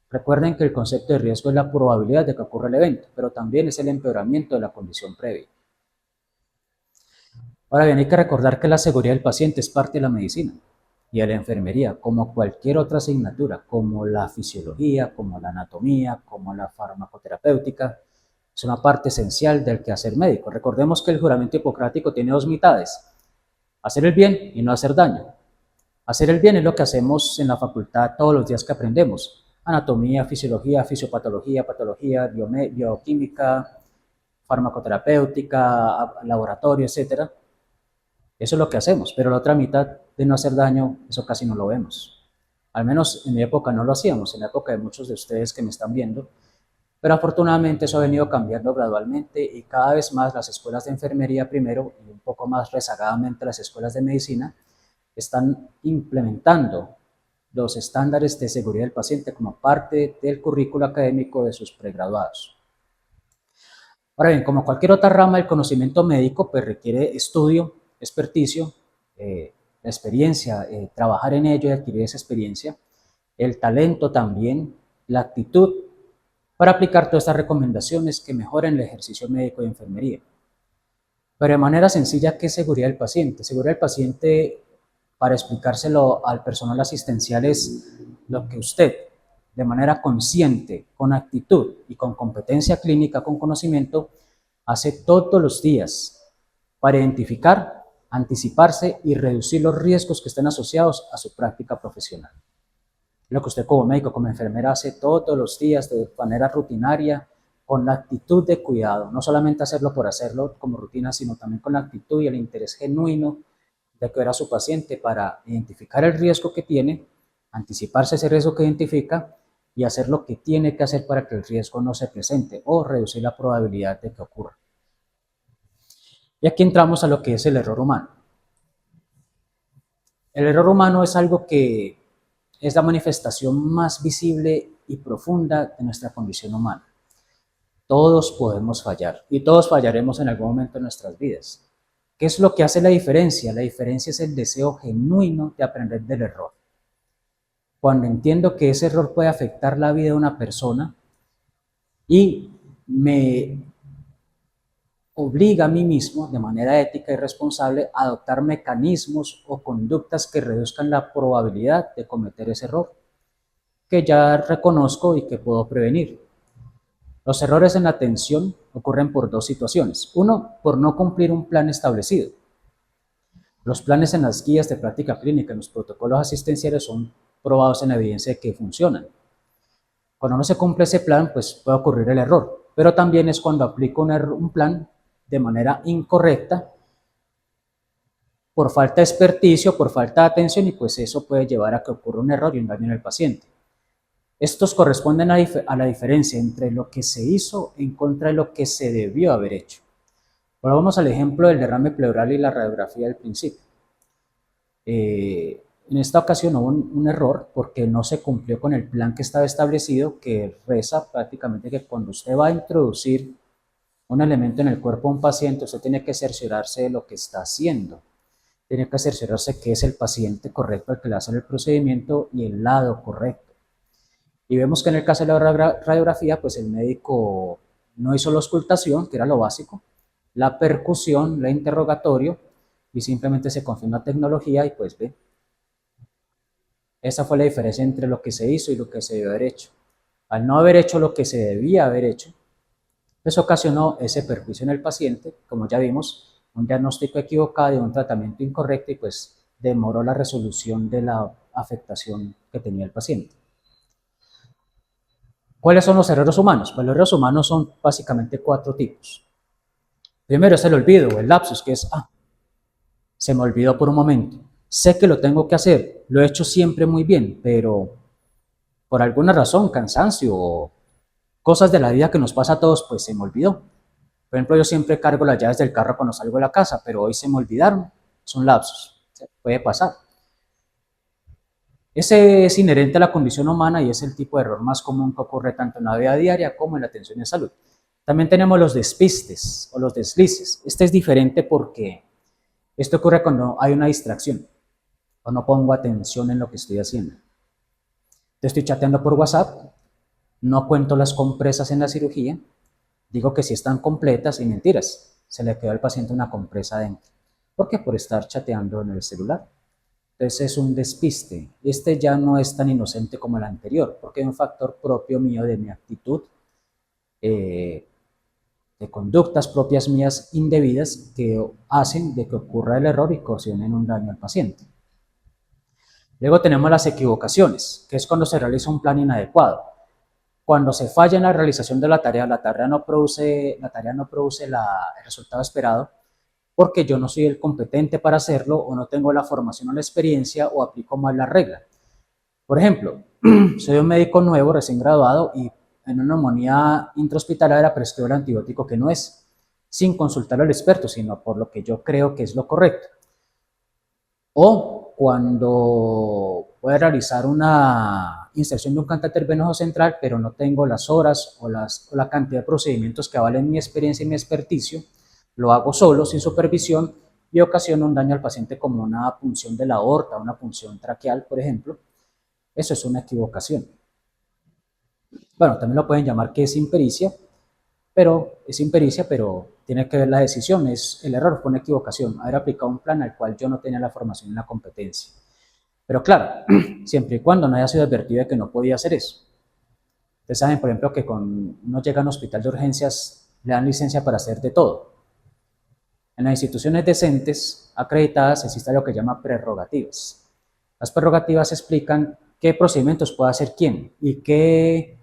Recuerden que el concepto de riesgo es la probabilidad de que ocurra el evento, pero también es el empeoramiento de la condición previa. Ahora bien, hay que recordar que la seguridad del paciente es parte de la medicina y de la enfermería, como cualquier otra asignatura, como la fisiología, como la anatomía, como la farmacoterapéutica. Es una parte esencial del quehacer médico. Recordemos que el juramento hipocrático tiene dos mitades: hacer el bien y no hacer daño. Hacer el bien es lo que hacemos en la facultad todos los días que aprendemos: anatomía, fisiología, fisiopatología, patología, bioquímica, farmacoterapéutica, laboratorio, etc. Eso es lo que hacemos, pero la otra mitad de no hacer daño, eso casi no lo vemos. Al menos en mi época no lo hacíamos, en la época de muchos de ustedes que me están viendo, pero afortunadamente eso ha venido cambiando gradualmente y cada vez más las escuelas de enfermería primero y un poco más rezagadamente las escuelas de medicina están implementando los estándares de seguridad del paciente como parte del currículo académico de sus pregraduados. Ahora bien, como cualquier otra rama del conocimiento médico, pues requiere estudio, experticio, experiencia, trabajar en ello y adquirir esa experiencia, el talento también, la actitud, para aplicar todas estas recomendaciones que mejoren el ejercicio médico de enfermería. Pero de manera sencilla, ¿qué es seguridad del paciente? Seguridad del paciente, para explicárselo al personal asistencial, es lo que usted, de manera consciente, con actitud y con competencia clínica, con conocimiento, hace todos los días para identificar, anticiparse y reducir los riesgos que estén asociados a su práctica profesional. Lo que usted como médico, como enfermera hace todos los días de manera rutinaria, con la actitud de cuidado, no solamente hacerlo por hacerlo como rutina, sino también con la actitud y el interés genuino de cuidar a su paciente para identificar el riesgo que tiene anticiparse a ese riesgo que identifica y hacer lo que tiene que hacer para que el riesgo no se presente o reducir la probabilidad de que ocurra. Y aquí entramos a lo que es el error humano. El error humano es algo que es la manifestación más visible y profunda de nuestra condición humana. Todos podemos fallar y todos fallaremos en algún momento de nuestras vidas. ¿Qué es lo que hace la diferencia? La diferencia es el deseo genuino de aprender del error. Cuando entiendo que ese error puede afectar la vida de una persona y me obliga a mí mismo, de manera ética y responsable, a adoptar mecanismos o conductas que reduzcan la probabilidad de cometer ese error, que ya reconozco y que puedo prevenir. Los errores en la atención ocurren por dos situaciones. Uno, por no cumplir un plan establecido. Los planes en las guías de práctica clínica, en los protocolos asistenciales, son probados en la evidencia de que funcionan. Cuando no se cumple ese plan, pues puede ocurrir el error, pero también es cuando aplico un plan de manera incorrecta, por falta de experticio, por falta de atención, y pues eso puede llevar a que ocurra un error y un daño en el paciente. Estos corresponden a la diferencia entre lo que se hizo en contra de lo que se debió haber hecho. Ahora vamos al ejemplo del derrame pleural y la radiografía del principio. En esta ocasión hubo un error porque no se cumplió con el plan que estaba establecido, que reza prácticamente que cuando usted va a introducir un elemento en el cuerpo de un paciente, usted tiene que cerciorarse de lo que está haciendo. Tiene que cerciorarse que es el paciente correcto al que le hacen el procedimiento y el lado correcto. Y vemos que en el caso de la radiografía, pues el médico no hizo la auscultación, que era lo básico, la percusión, el interrogatorio, y simplemente se confió en la tecnología y pues ve. Esa fue la diferencia entre lo que se hizo y lo que se debió haber hecho. Al no haber hecho lo que se debía haber hecho, eso ocasionó ese perjuicio en el paciente, como ya vimos, un diagnóstico equivocado y un tratamiento incorrecto y pues demoró la resolución de la afectación que tenía el paciente. ¿Cuáles son los errores humanos? Pues los errores humanos son básicamente 4 tipos. Primero es el olvido o el lapsus, que es, se me olvidó por un momento. Sé que lo tengo que hacer, lo he hecho siempre muy bien, pero por alguna razón, cansancio o cosas de la vida que nos pasa a todos, pues se me olvidó. Por ejemplo, yo siempre cargo las llaves del carro cuando salgo de la casa, pero hoy se me olvidaron. Son lapsus, puede pasar. Ese es inherente a la condición humana y es el tipo de error más común que ocurre tanto en la vida diaria como en la atención de salud. También tenemos los despistes o los deslices. Este es diferente porque esto ocurre cuando hay una distracción o no pongo atención en lo que estoy haciendo. Te estoy chateando por WhatsApp, no cuento las compresas en la cirugía, digo que sí están completas y mentiras, se le quedó al paciente una compresa dentro. ¿Por qué? Por estar chateando en el celular. Entonces es un despiste. Este ya no es tan inocente como el anterior, porque hay un factor propio mío de mi actitud, de conductas propias mías indebidas que hacen de que ocurra el error y ocasionen un daño al paciente. Luego tenemos las equivocaciones, que es cuando se realiza un plan inadecuado. Cuando se falla en la realización de la tarea no produce el resultado esperado, porque yo no soy el competente para hacerlo o no tengo la formación o la experiencia o aplico mal la regla. Por ejemplo, soy un médico nuevo, recién graduado y en una neumonía intrahospitalaria prescribo el antibiótico que no es, sin consultar al experto, sino por lo que yo creo que es lo correcto. O cuando voy a realizar una inserción de un catéter venoso central, pero no tengo las horas o la cantidad de procedimientos que avalen mi experiencia y mi experticio, lo hago solo, sin supervisión, y ocasiona un daño al paciente como una punción de la aorta, una punción traqueal, por ejemplo. Eso es una equivocación. Bueno, también lo pueden llamar que es impericia, pero tiene que ver la decisión, el error fue una equivocación, haber aplicado un plan al cual yo no tenía la formación y la competencia. Pero claro, siempre y cuando no haya sido advertido de que no podía hacer eso. Ustedes saben, por ejemplo, que cuando uno llega a un hospital de urgencias, le dan licencia para hacer de todo. En las instituciones decentes, acreditadas, existe lo que llama prerrogativas. Las prerrogativas explican qué procedimientos puede hacer quién y qué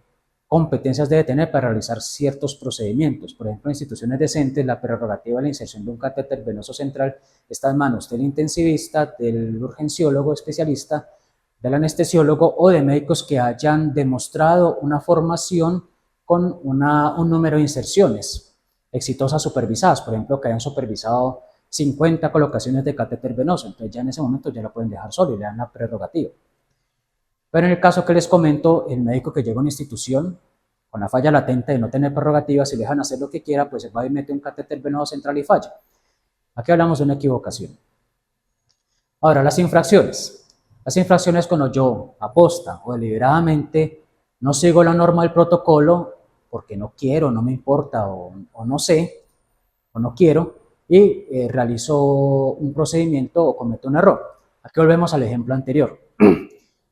competencias debe tener para realizar ciertos procedimientos. Por ejemplo, en instituciones decentes, la prerrogativa de la inserción de un catéter venoso central está en manos del intensivista, del urgenciólogo especialista, del anestesiólogo o de médicos que hayan demostrado una formación con un número de inserciones exitosas supervisadas, por ejemplo, que hayan supervisado 50 colocaciones de catéter venoso, entonces ya en ese momento ya lo pueden dejar solo y le dan la prerrogativa. Pero en el caso que les comento, el médico que llega a una institución con la falla latente de no tener prerrogativa, si le dejan hacer lo que quiera, pues va y mete un catéter venoso central y falla. Aquí hablamos de una equivocación. Ahora, las infracciones. Las infracciones cuando yo aposta o deliberadamente no sigo la norma del protocolo porque no quiero, no me importa o no sé o no quiero y realizo un procedimiento o cometo un error. Aquí volvemos al ejemplo anterior.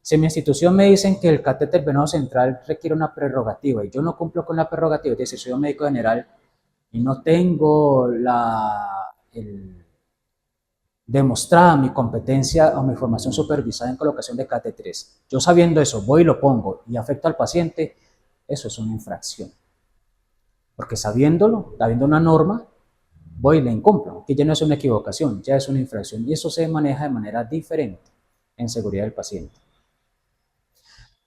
Si en mi institución me dicen que el catéter venoso central requiere una prerrogativa y yo no cumplo con la prerrogativa, es decir, soy un médico general y no tengo demostrada mi competencia o mi formación supervisada en colocación de catéteres, yo sabiendo eso voy y lo pongo y afecto al paciente, eso es una infracción. Porque sabiéndolo, habiendo una norma, voy y la incumplo, que ya no es una equivocación, ya es una infracción y eso se maneja de manera diferente en seguridad del paciente.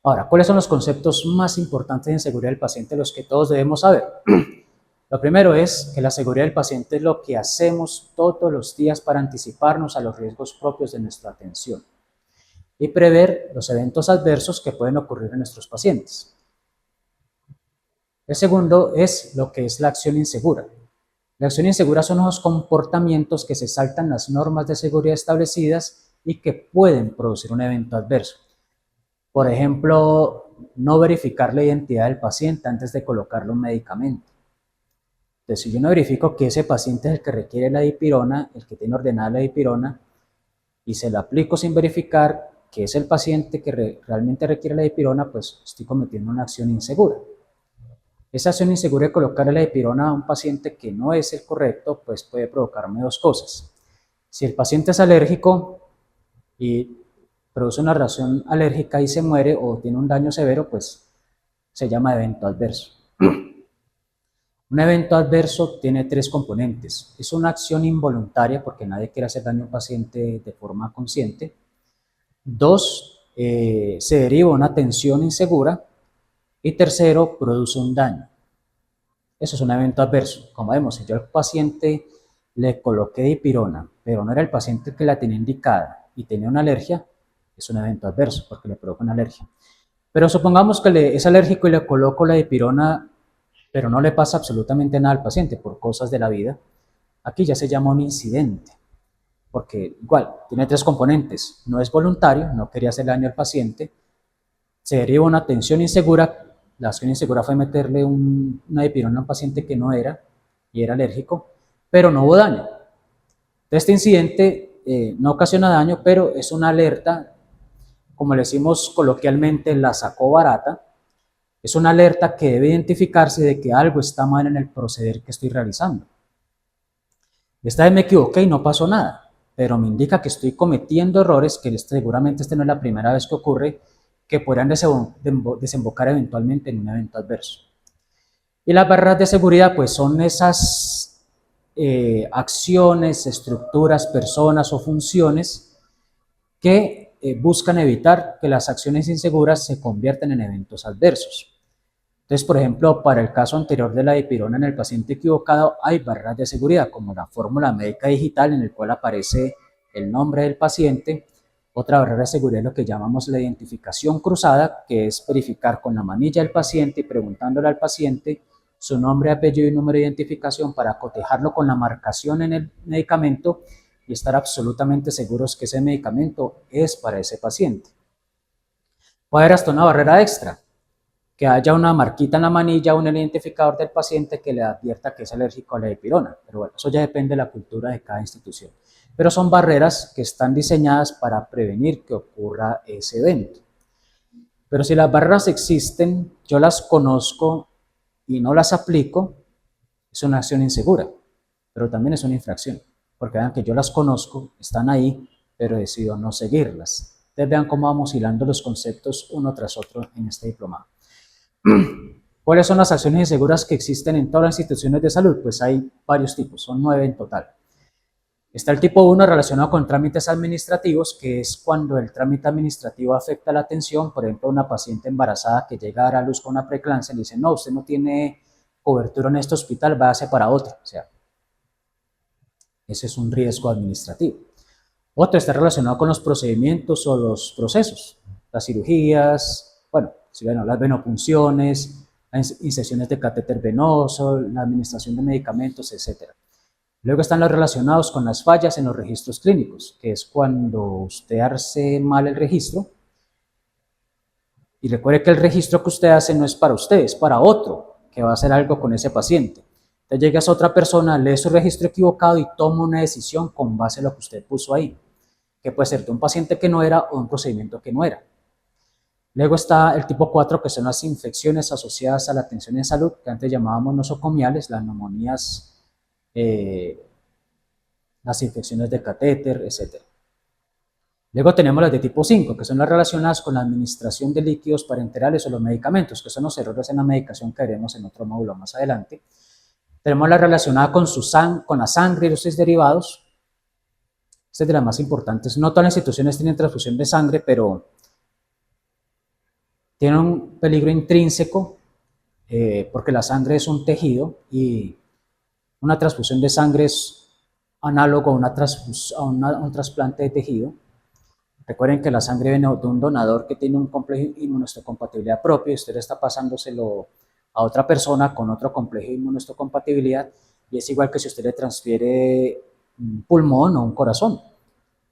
Ahora, ¿cuáles son los conceptos más importantes en seguridad del paciente, los que todos debemos saber? Lo primero es que la seguridad del paciente es lo que hacemos todos los días para anticiparnos a los riesgos propios de nuestra atención y prever los eventos adversos que pueden ocurrir en nuestros pacientes. El segundo es lo que es la acción insegura. La acción insegura son los comportamientos que se saltan las normas de seguridad establecidas y que pueden producir un evento adverso. Por ejemplo, no verificar la identidad del paciente antes de colocarle un medicamento. Entonces, si yo no verifico que ese paciente es el que requiere la dipirona, el que tiene ordenada la dipirona, y se la aplico sin verificar que es el paciente que realmente requiere la dipirona, pues estoy cometiendo una acción insegura. Esa acción insegura de colocarle la dipirona a un paciente que no es el correcto, pues puede provocarme dos cosas. Si el paciente es alérgico y produce una reacción alérgica y se muere o tiene un daño severo, pues se llama evento adverso. Un evento adverso tiene tres componentes. Es una acción involuntaria, porque nadie quiere hacer daño a un paciente de forma consciente. Dos, se deriva una tensión insegura. Y tercero, produce un daño. Eso es un evento adverso. Como vemos, si yo al paciente le coloqué dipirona, pero no era el paciente que la tenía indicada y tenía una alergia, es un evento adverso porque le provoca una alergia. Pero supongamos que es alérgico y le coloco la dipirona, pero no le pasa absolutamente nada al paciente por cosas de la vida. Aquí ya se llama un incidente, porque igual, tiene tres componentes. No es voluntario, no quería hacer daño al paciente. Se deriva una tensión insegura. La acción insegura fue meterle una dipirona a un paciente que no era y era alérgico, pero no hubo daño. Este incidente no ocasiona daño, pero es una alerta, como le decimos coloquialmente, la sacó barata. Es una alerta que debe identificarse de que algo está mal en el proceder que estoy realizando. Esta vez me equivoqué y no pasó nada, pero me indica que estoy cometiendo errores, que seguramente no es la primera vez que ocurre, que podrían desembocar eventualmente en un evento adverso. Y las barreras de seguridad pues son esas acciones, estructuras, personas o funciones que buscan evitar que las acciones inseguras se conviertan en eventos adversos. Entonces, por ejemplo, para el caso anterior de la dipirona en el paciente equivocado, hay barreras de seguridad, como la fórmula médica digital en el cual aparece el nombre del paciente. Otra barrera de seguridad es lo que llamamos la identificación cruzada, que es verificar con la manilla del paciente y preguntándole al paciente su nombre, apellido y número de identificación para cotejarlo con la marcación en el medicamento y estar absolutamente seguros que ese medicamento es para ese paciente. Puede haber hasta una barrera extra, que haya una marquita en la manilla o un identificador del paciente que le advierta que es alérgico a la dipirona, pero bueno, eso ya depende de la cultura de cada institución. Pero son barreras que están diseñadas para prevenir que ocurra ese evento. Pero si las barreras existen, yo las conozco y no las aplico, es una acción insegura, pero también es una infracción, porque vean que yo las conozco, están ahí, pero decido no seguirlas. Ustedes vean cómo vamos hilando los conceptos uno tras otro en este diplomado. ¿Cuáles son las acciones inseguras que existen en todas las instituciones de salud? Pues hay varios tipos, son 9 en total. Está el tipo 1 relacionado con trámites administrativos, que es cuando el trámite administrativo afecta la atención. Por ejemplo, una paciente embarazada que llega a dar a luz con una preeclampsia, le dice, no, usted no tiene cobertura en este hospital, váyase para otro. O sea, ese es un riesgo administrativo. Otro está relacionado con los procedimientos o los procesos, las cirugías, bueno, si ven, las venopunciones, las inserciones de catéter venoso, la administración de medicamentos, etc. Luego están los relacionados con las fallas en los registros clínicos, que es cuando usted hace mal el registro. Y recuerde que el registro que usted hace no es para usted, es para otro que va a hacer algo con ese paciente. Entonces llega esa otra persona, lee su registro equivocado y toma una decisión con base en lo que usted puso ahí, que puede ser de un paciente que no era o un procedimiento que no era. Luego está el tipo 4, que son las infecciones asociadas a la atención en salud, que antes llamábamos nosocomiales, las neumonías, las infecciones de catéter, etc. Luego tenemos las de tipo 5, que son las relacionadas con la administración de líquidos parenterales o los medicamentos, que son los errores en la medicación que veremos en otro módulo más adelante. Tenemos la relacionada con la sangre y los sus derivados. Esta es de las más importantes. No todas las instituciones tienen transfusión de sangre, pero tienen un peligro intrínseco porque la sangre es un tejido y una transfusión de sangre es análogo a un trasplante de tejido. Recuerden que la sangre viene de un donador que tiene un complejo de inmunohistocompatibilidad propio y usted está pasándoselo a otra persona con otro complejo de inmunohistocompatibilidad, y es igual que si usted le transfiere un pulmón o un corazón.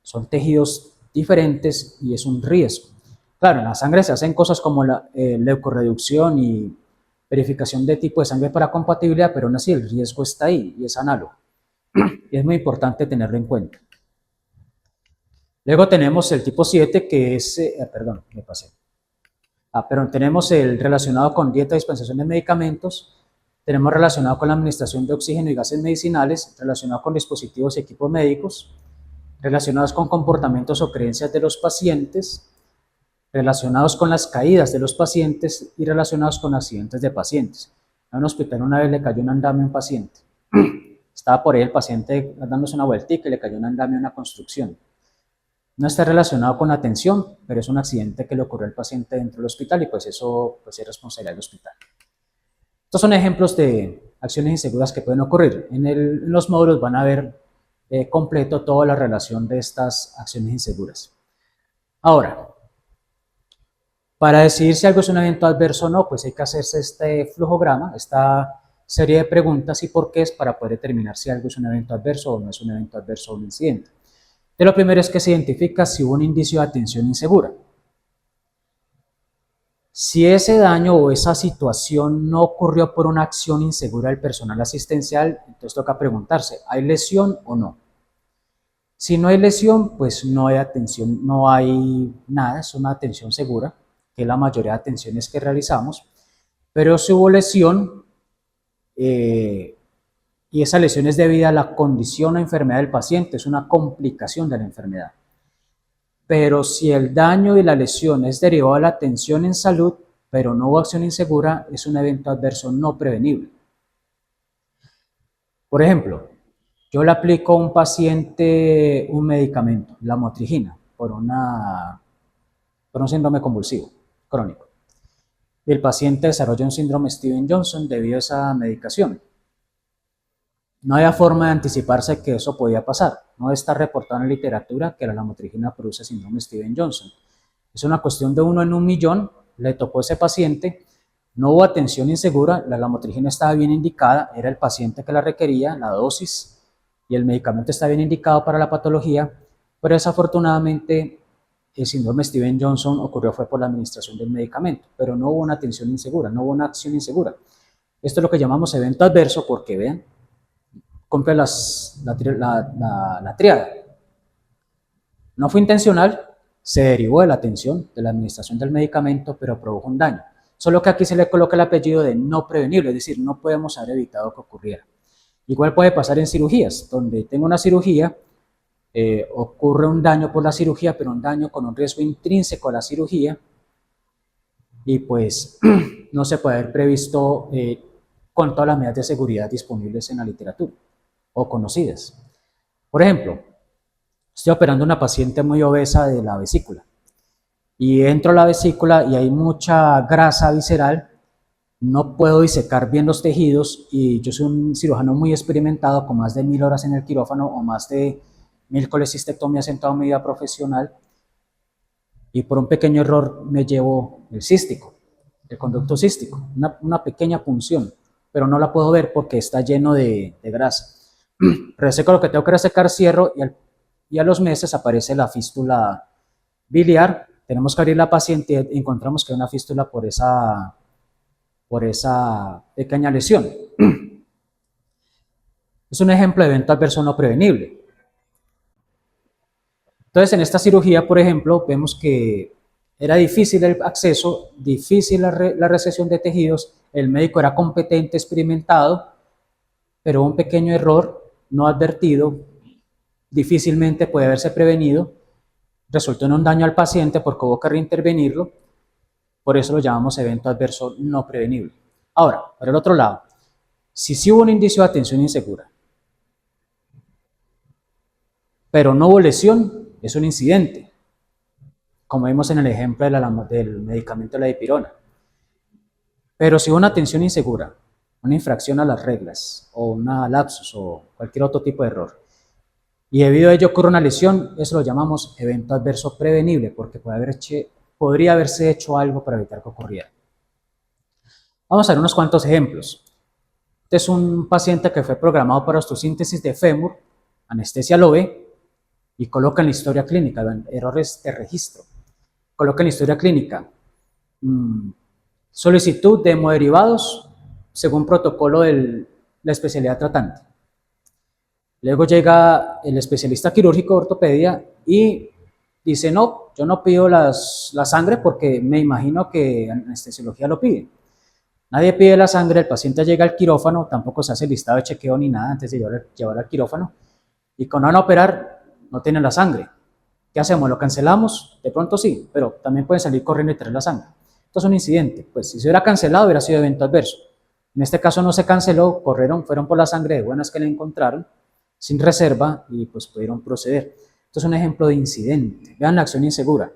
Son tejidos diferentes y es un riesgo. Claro, en la sangre se hacen cosas como la leucorreducción y verificación de tipo de sangre para compatibilidad, pero aún así el riesgo está ahí y es análogo. Y es muy importante tenerlo en cuenta. Luego tenemos el tipo 7, que es, perdón, me pasé. Pero tenemos el relacionado con dieta y dispensación de medicamentos, tenemos relacionado con la administración de oxígeno y gases medicinales, relacionado con dispositivos y equipos médicos, relacionados con comportamientos o creencias de los pacientes, relacionados con las caídas de los pacientes y relacionados con accidentes de pacientes. En un hospital una vez le cayó un andamio a un paciente. Estaba por ahí el paciente dándose una vueltica y le cayó un andamio a una construcción. No está relacionado con la atención, pero es un accidente que le ocurrió al paciente dentro del hospital y pues eso pues, es responsabilidad del hospital. Estos son ejemplos de acciones inseguras que pueden ocurrir. En los módulos van a ver completo toda la relación de estas acciones inseguras. Ahora, para decidir si algo es un evento adverso o no, pues hay que hacerse este flujograma, esta serie de preguntas y porqués para poder determinar si algo es un evento adverso o no es un evento adverso o un incidente. Lo primero es que se identifica si hubo un indicio de atención insegura. Si ese daño o esa situación no ocurrió por una acción insegura del personal asistencial, entonces toca preguntarse, ¿hay lesión o no? Si no hay lesión, pues no hay atención, no hay nada, es una atención segura, que es la mayoría de atenciones que realizamos, pero si hubo lesión, y esa lesión es debida a la condición o enfermedad del paciente, es una complicación de la enfermedad. Pero si el daño y la lesión es derivado de la atención en salud, pero no hubo acción insegura, es un evento adverso no prevenible. Por ejemplo, yo le aplico a un paciente un medicamento, la motrigina, por un síndrome convulsivo crónico. Y el paciente desarrolla un síndrome Stevens-Johnson debido a esa medicación. No había forma de anticiparse que eso podía pasar. No está reportado en la literatura que la lamotrigina produce síndrome Stevens-Johnson. Es una cuestión de 1 en 1.000.000, le tocó a ese paciente, no hubo atención insegura, la lamotrigina estaba bien indicada, era el paciente que la requería, la dosis y el medicamento está bien indicado para la patología, pero desafortunadamente el síndrome Stevens-Johnson ocurrió fue por la administración del medicamento, pero no hubo una atención insegura, no hubo una acción insegura. Esto es lo que llamamos evento adverso porque, vean, cumple la tríada. No fue intencional, se derivó de la atención, de la administración del medicamento, pero produjo un daño. Solo que aquí se le coloca el apellido de no prevenible, es decir, no podemos haber evitado que ocurriera. Igual puede pasar en cirugías, donde tengo una cirugía, ocurre un daño por la cirugía, pero un daño con un riesgo intrínseco a la cirugía, y pues no se puede haber previsto con todas las medidas de seguridad disponibles en la literatura o conocidas. Por ejemplo, estoy operando a una paciente muy obesa de la vesícula y entro a la vesícula y hay mucha grasa visceral, no puedo disecar bien los tejidos y yo soy un cirujano muy experimentado con más de 1000 horas en el quirófano o más de 1000 colecistectomías en toda mi vida profesional y por un pequeño error me llevo el cístico, el conducto cístico, una pequeña punción, pero no la puedo ver porque está lleno de grasa. Reseco lo que tengo que resecar, cierro y a los meses aparece la fístula biliar. Tenemos que abrir la paciente y encontramos que hay una fístula por esa pequeña lesión. Es un ejemplo de evento adverso no prevenible. Entonces, en esta cirugía, por ejemplo, vemos que era difícil el acceso, difícil la resección de tejidos, el médico era competente, experimentado, pero un pequeño error no advertido, difícilmente puede haberse prevenido, resultó en un daño al paciente porque hubo que reintervenirlo, por eso lo llamamos evento adverso no prevenible. Ahora, por el otro lado, si sí hubo un indicio de atención insegura, pero no hubo lesión, es un incidente, como vimos en el ejemplo del medicamento de la dipirona. Pero si hubo una atención insegura, una infracción a las reglas, o una lapsus, o cualquier otro tipo de error, y debido a ello ocurre una lesión, eso lo llamamos evento adverso prevenible, porque podría haberse hecho algo para evitar que ocurriera. Vamos a ver unos cuantos ejemplos. Este es un paciente que fue programado para osteosíntesis de fémur, anestesia lo ve, y coloca en la historia clínica, errores de registro. Coloca en la historia clínica solicitud de hemoderivados según protocolo de la especialidad tratante. Luego llega el especialista quirúrgico de ortopedia y dice, no, yo no pido la sangre porque me imagino que anestesiología lo pide. Nadie pide la sangre, el paciente llega al quirófano, tampoco se hace listado de chequeo ni nada antes de llevar al quirófano, y cuando van a operar no tienen la sangre. ¿Qué hacemos? ¿Lo cancelamos? De pronto sí, pero también pueden salir corriendo y traer la sangre. Esto es un incidente, pues si se hubiera cancelado hubiera sido evento adverso. En este caso no se canceló, fueron por la sangre de buenas que le encontraron, sin reserva, y pues pudieron proceder. Esto es un ejemplo de incidente. Vean la acción insegura.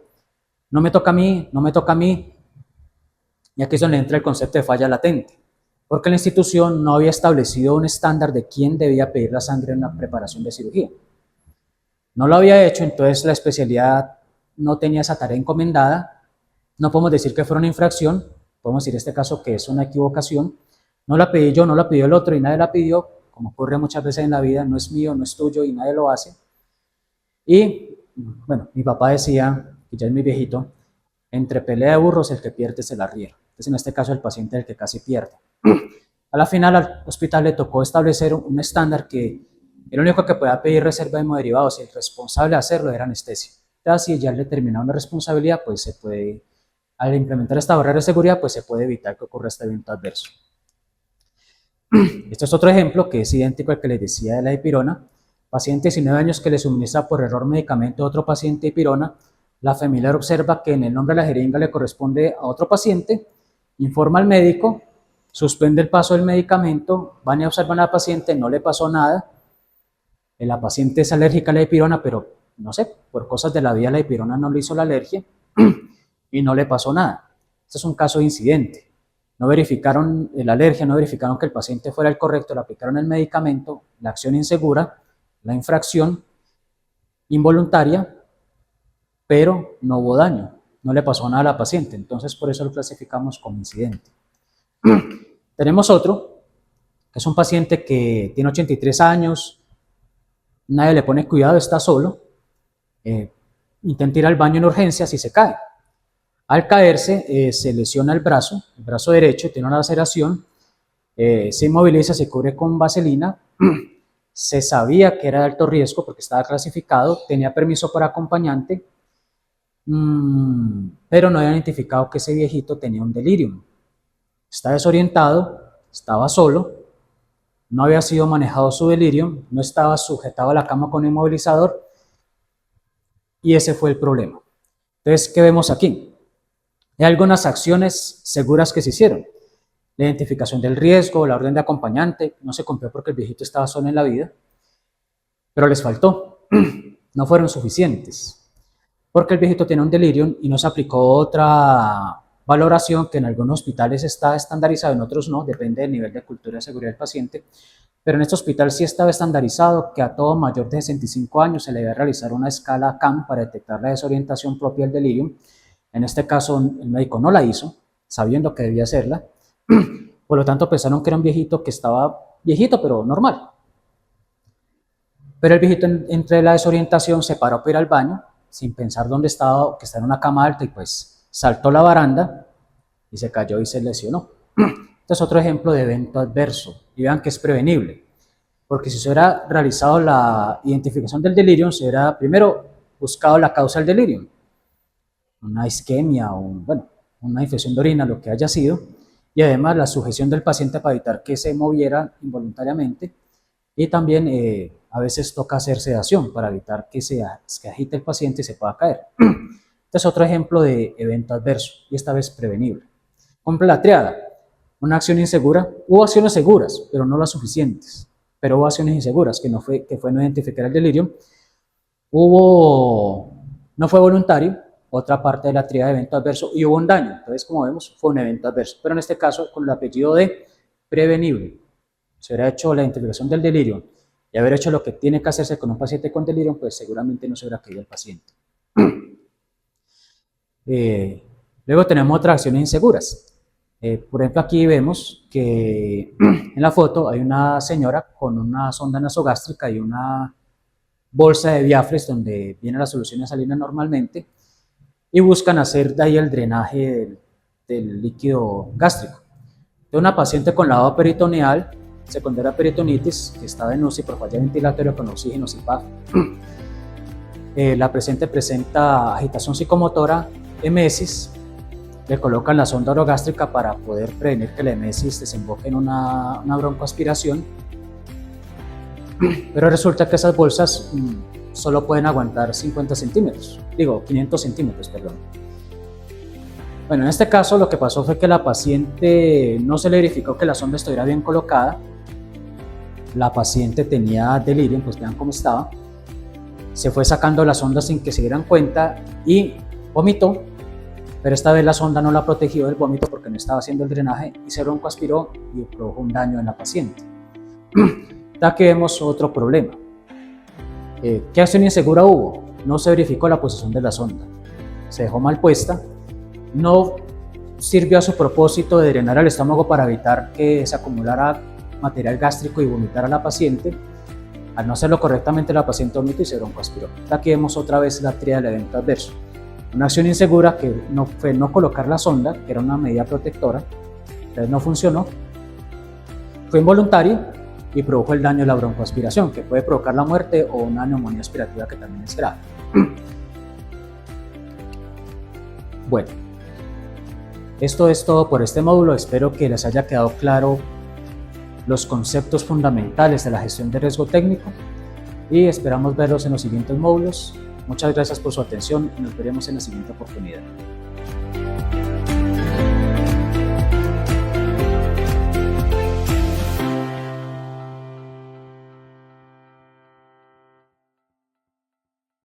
No me toca a mí, no me toca a mí, y aquí es donde entra el concepto de falla latente, porque la institución no había establecido un estándar de quién debía pedir la sangre en una preparación de cirugía. No lo había hecho, entonces la especialidad no tenía esa tarea encomendada. No podemos decir que fuera una infracción, podemos decir en este caso que es una equivocación. No la pedí yo, no la pidió el otro y nadie la pidió, como ocurre muchas veces en la vida, no es mío, no es tuyo y nadie lo hace. Y, bueno, mi papá decía, que ya es muy viejito, entre pelea de burros el que pierde es el arriero. Entonces, en este caso, el paciente es el que casi pierde. A la final, al hospital le tocó establecer un estándar que el único que podía pedir reserva de hemoderivados y el responsable de hacerlo era anestesia. Entonces, si ya le terminaron una responsabilidad, pues se puede, al implementar esta barrera de seguridad, pues se puede evitar que ocurra este evento adverso. Este es otro ejemplo que es idéntico al que les decía de la dipirona. Paciente de 19 años que le suministra por error medicamento a otro paciente dipirona. La familiar observa que en el nombre de la jeringa le corresponde a otro paciente, informa al médico, suspende el paso del medicamento, van y observan al paciente, no le pasó nada. La paciente es alérgica a la dipirona, pero no sé, por cosas de la vida la dipirona no le hizo la alergia y no le pasó nada. Este es un caso de incidente. No verificaron la alergia, no verificaron que el paciente fuera el correcto, le aplicaron el medicamento, la acción insegura, la infracción involuntaria, pero no hubo daño, no le pasó nada a la paciente, entonces por eso lo clasificamos como incidente. Tenemos otro, que es un paciente que tiene 83 años, nadie le pone cuidado, está solo, intenta ir al baño en urgencias y se cae. Al caerse se lesiona el brazo derecho, tiene una laceración, se inmoviliza, se cubre con vaselina, se sabía que era de alto riesgo porque estaba clasificado, tenía permiso por acompañante, pero no había identificado que ese viejito tenía un delirium. Está desorientado, estaba solo, no había sido manejado su delirium, no estaba sujetado a la cama con un inmovilizador y ese fue el problema. Entonces, ¿qué vemos aquí? Hay algunas acciones seguras que se hicieron. La identificación del riesgo, la orden de acompañante, no se cumplió porque el viejito estaba solo en la vida. pero les faltó, no fueron suficientes, porque el viejito tiene un delirium y no se aplicó otra valoración que en algunos hospitales está estandarizado, en otros no, depende del nivel de cultura y seguridad del paciente, pero en este hospital sí estaba estandarizado que a todo mayor de 65 años se le debe realizar una escala CAM para detectar la desorientación propia del delirium. En este caso el médico no la hizo, sabiendo que debía hacerla, por lo tanto pensaron que era un viejito que estaba viejito pero normal. Pero el viejito entre la desorientación se paró para ir al baño, sin pensar dónde estaba, que está en una cama alta, y pues saltó la baranda y se cayó y se lesionó. Este es otro ejemplo de evento adverso, y vean que es prevenible, porque si se hubiera realizado la identificación del delirium, se hubiera primero buscado la causa del delirium, una isquemia o una infección de orina, lo que haya sido, y además la sujeción del paciente para evitar que se moviera involuntariamente, y también a veces toca hacer sedación para evitar que se agite el paciente y se pueda caer. Este es otro ejemplo de evento adverso, y esta vez prevenible. Compre la triada. Una acción insegura. Hubo acciones seguras, pero no las suficientes. Pero hubo acciones inseguras, que fue no identificar el delirium. No fue voluntario, otra parte de la triada de evento adverso, y hubo un daño. Entonces, como vemos, fue un evento adverso. Pero en este caso, con el apellido de prevenible. Se hubiera hecho la identificación del delirium y haber hecho lo que tiene que hacerse con un paciente con delirium, pues seguramente no se hubiera caído el paciente. Luego tenemos otras acciones inseguras. Por ejemplo, aquí vemos que en la foto hay una señora con una sonda nasogástrica y una bolsa de Biaflex donde viene la solución de salina normalmente, y buscan hacer de ahí el drenaje del líquido gástrico. De una paciente con lavado peritoneal, secundaria a peritonitis, que estaba en UCI por falla ventilatoria con oxígeno CPAP. La paciente presenta agitación psicomotora, emesis. Le colocan la sonda orogástrica para poder prevenir que la emesis desemboque en una broncoaspiración, pero resulta que esas bolsas solo pueden aguantar 500 centímetros. Perdón. Bueno, en este caso lo que pasó fue que la paciente no se le verificó que la sonda estuviera bien colocada. La paciente tenía delirium, pues vean cómo estaba. Se fue sacando la sonda sin que se dieran cuenta y vomitó. Pero esta vez la sonda no la protegió del vómito porque no estaba haciendo el drenaje y se broncoaspiró y produjo un daño en la paciente. Aquí vemos otro problema. ¿Qué acción insegura hubo? No se verificó la posición de la sonda. Se dejó mal puesta. No sirvió a su propósito de drenar el estómago para evitar que se acumulara material gástrico y vomitara a la paciente. Al no hacerlo correctamente, la paciente vomitó y se broncoaspiró. Aquí vemos otra vez la tríada del evento adverso. Una acción insegura que fue no colocar la sonda, que era una medida protectora, entonces no funcionó. Fue involuntario y produjo el daño de la broncoaspiración, que puede provocar la muerte o una neumonía aspirativa que también es grave. Bueno, esto es todo por este módulo. Espero que les haya quedado claro los conceptos fundamentales de la gestión de riesgo técnico y esperamos verlos en los siguientes módulos. Muchas gracias por su atención y nos veremos en la siguiente oportunidad.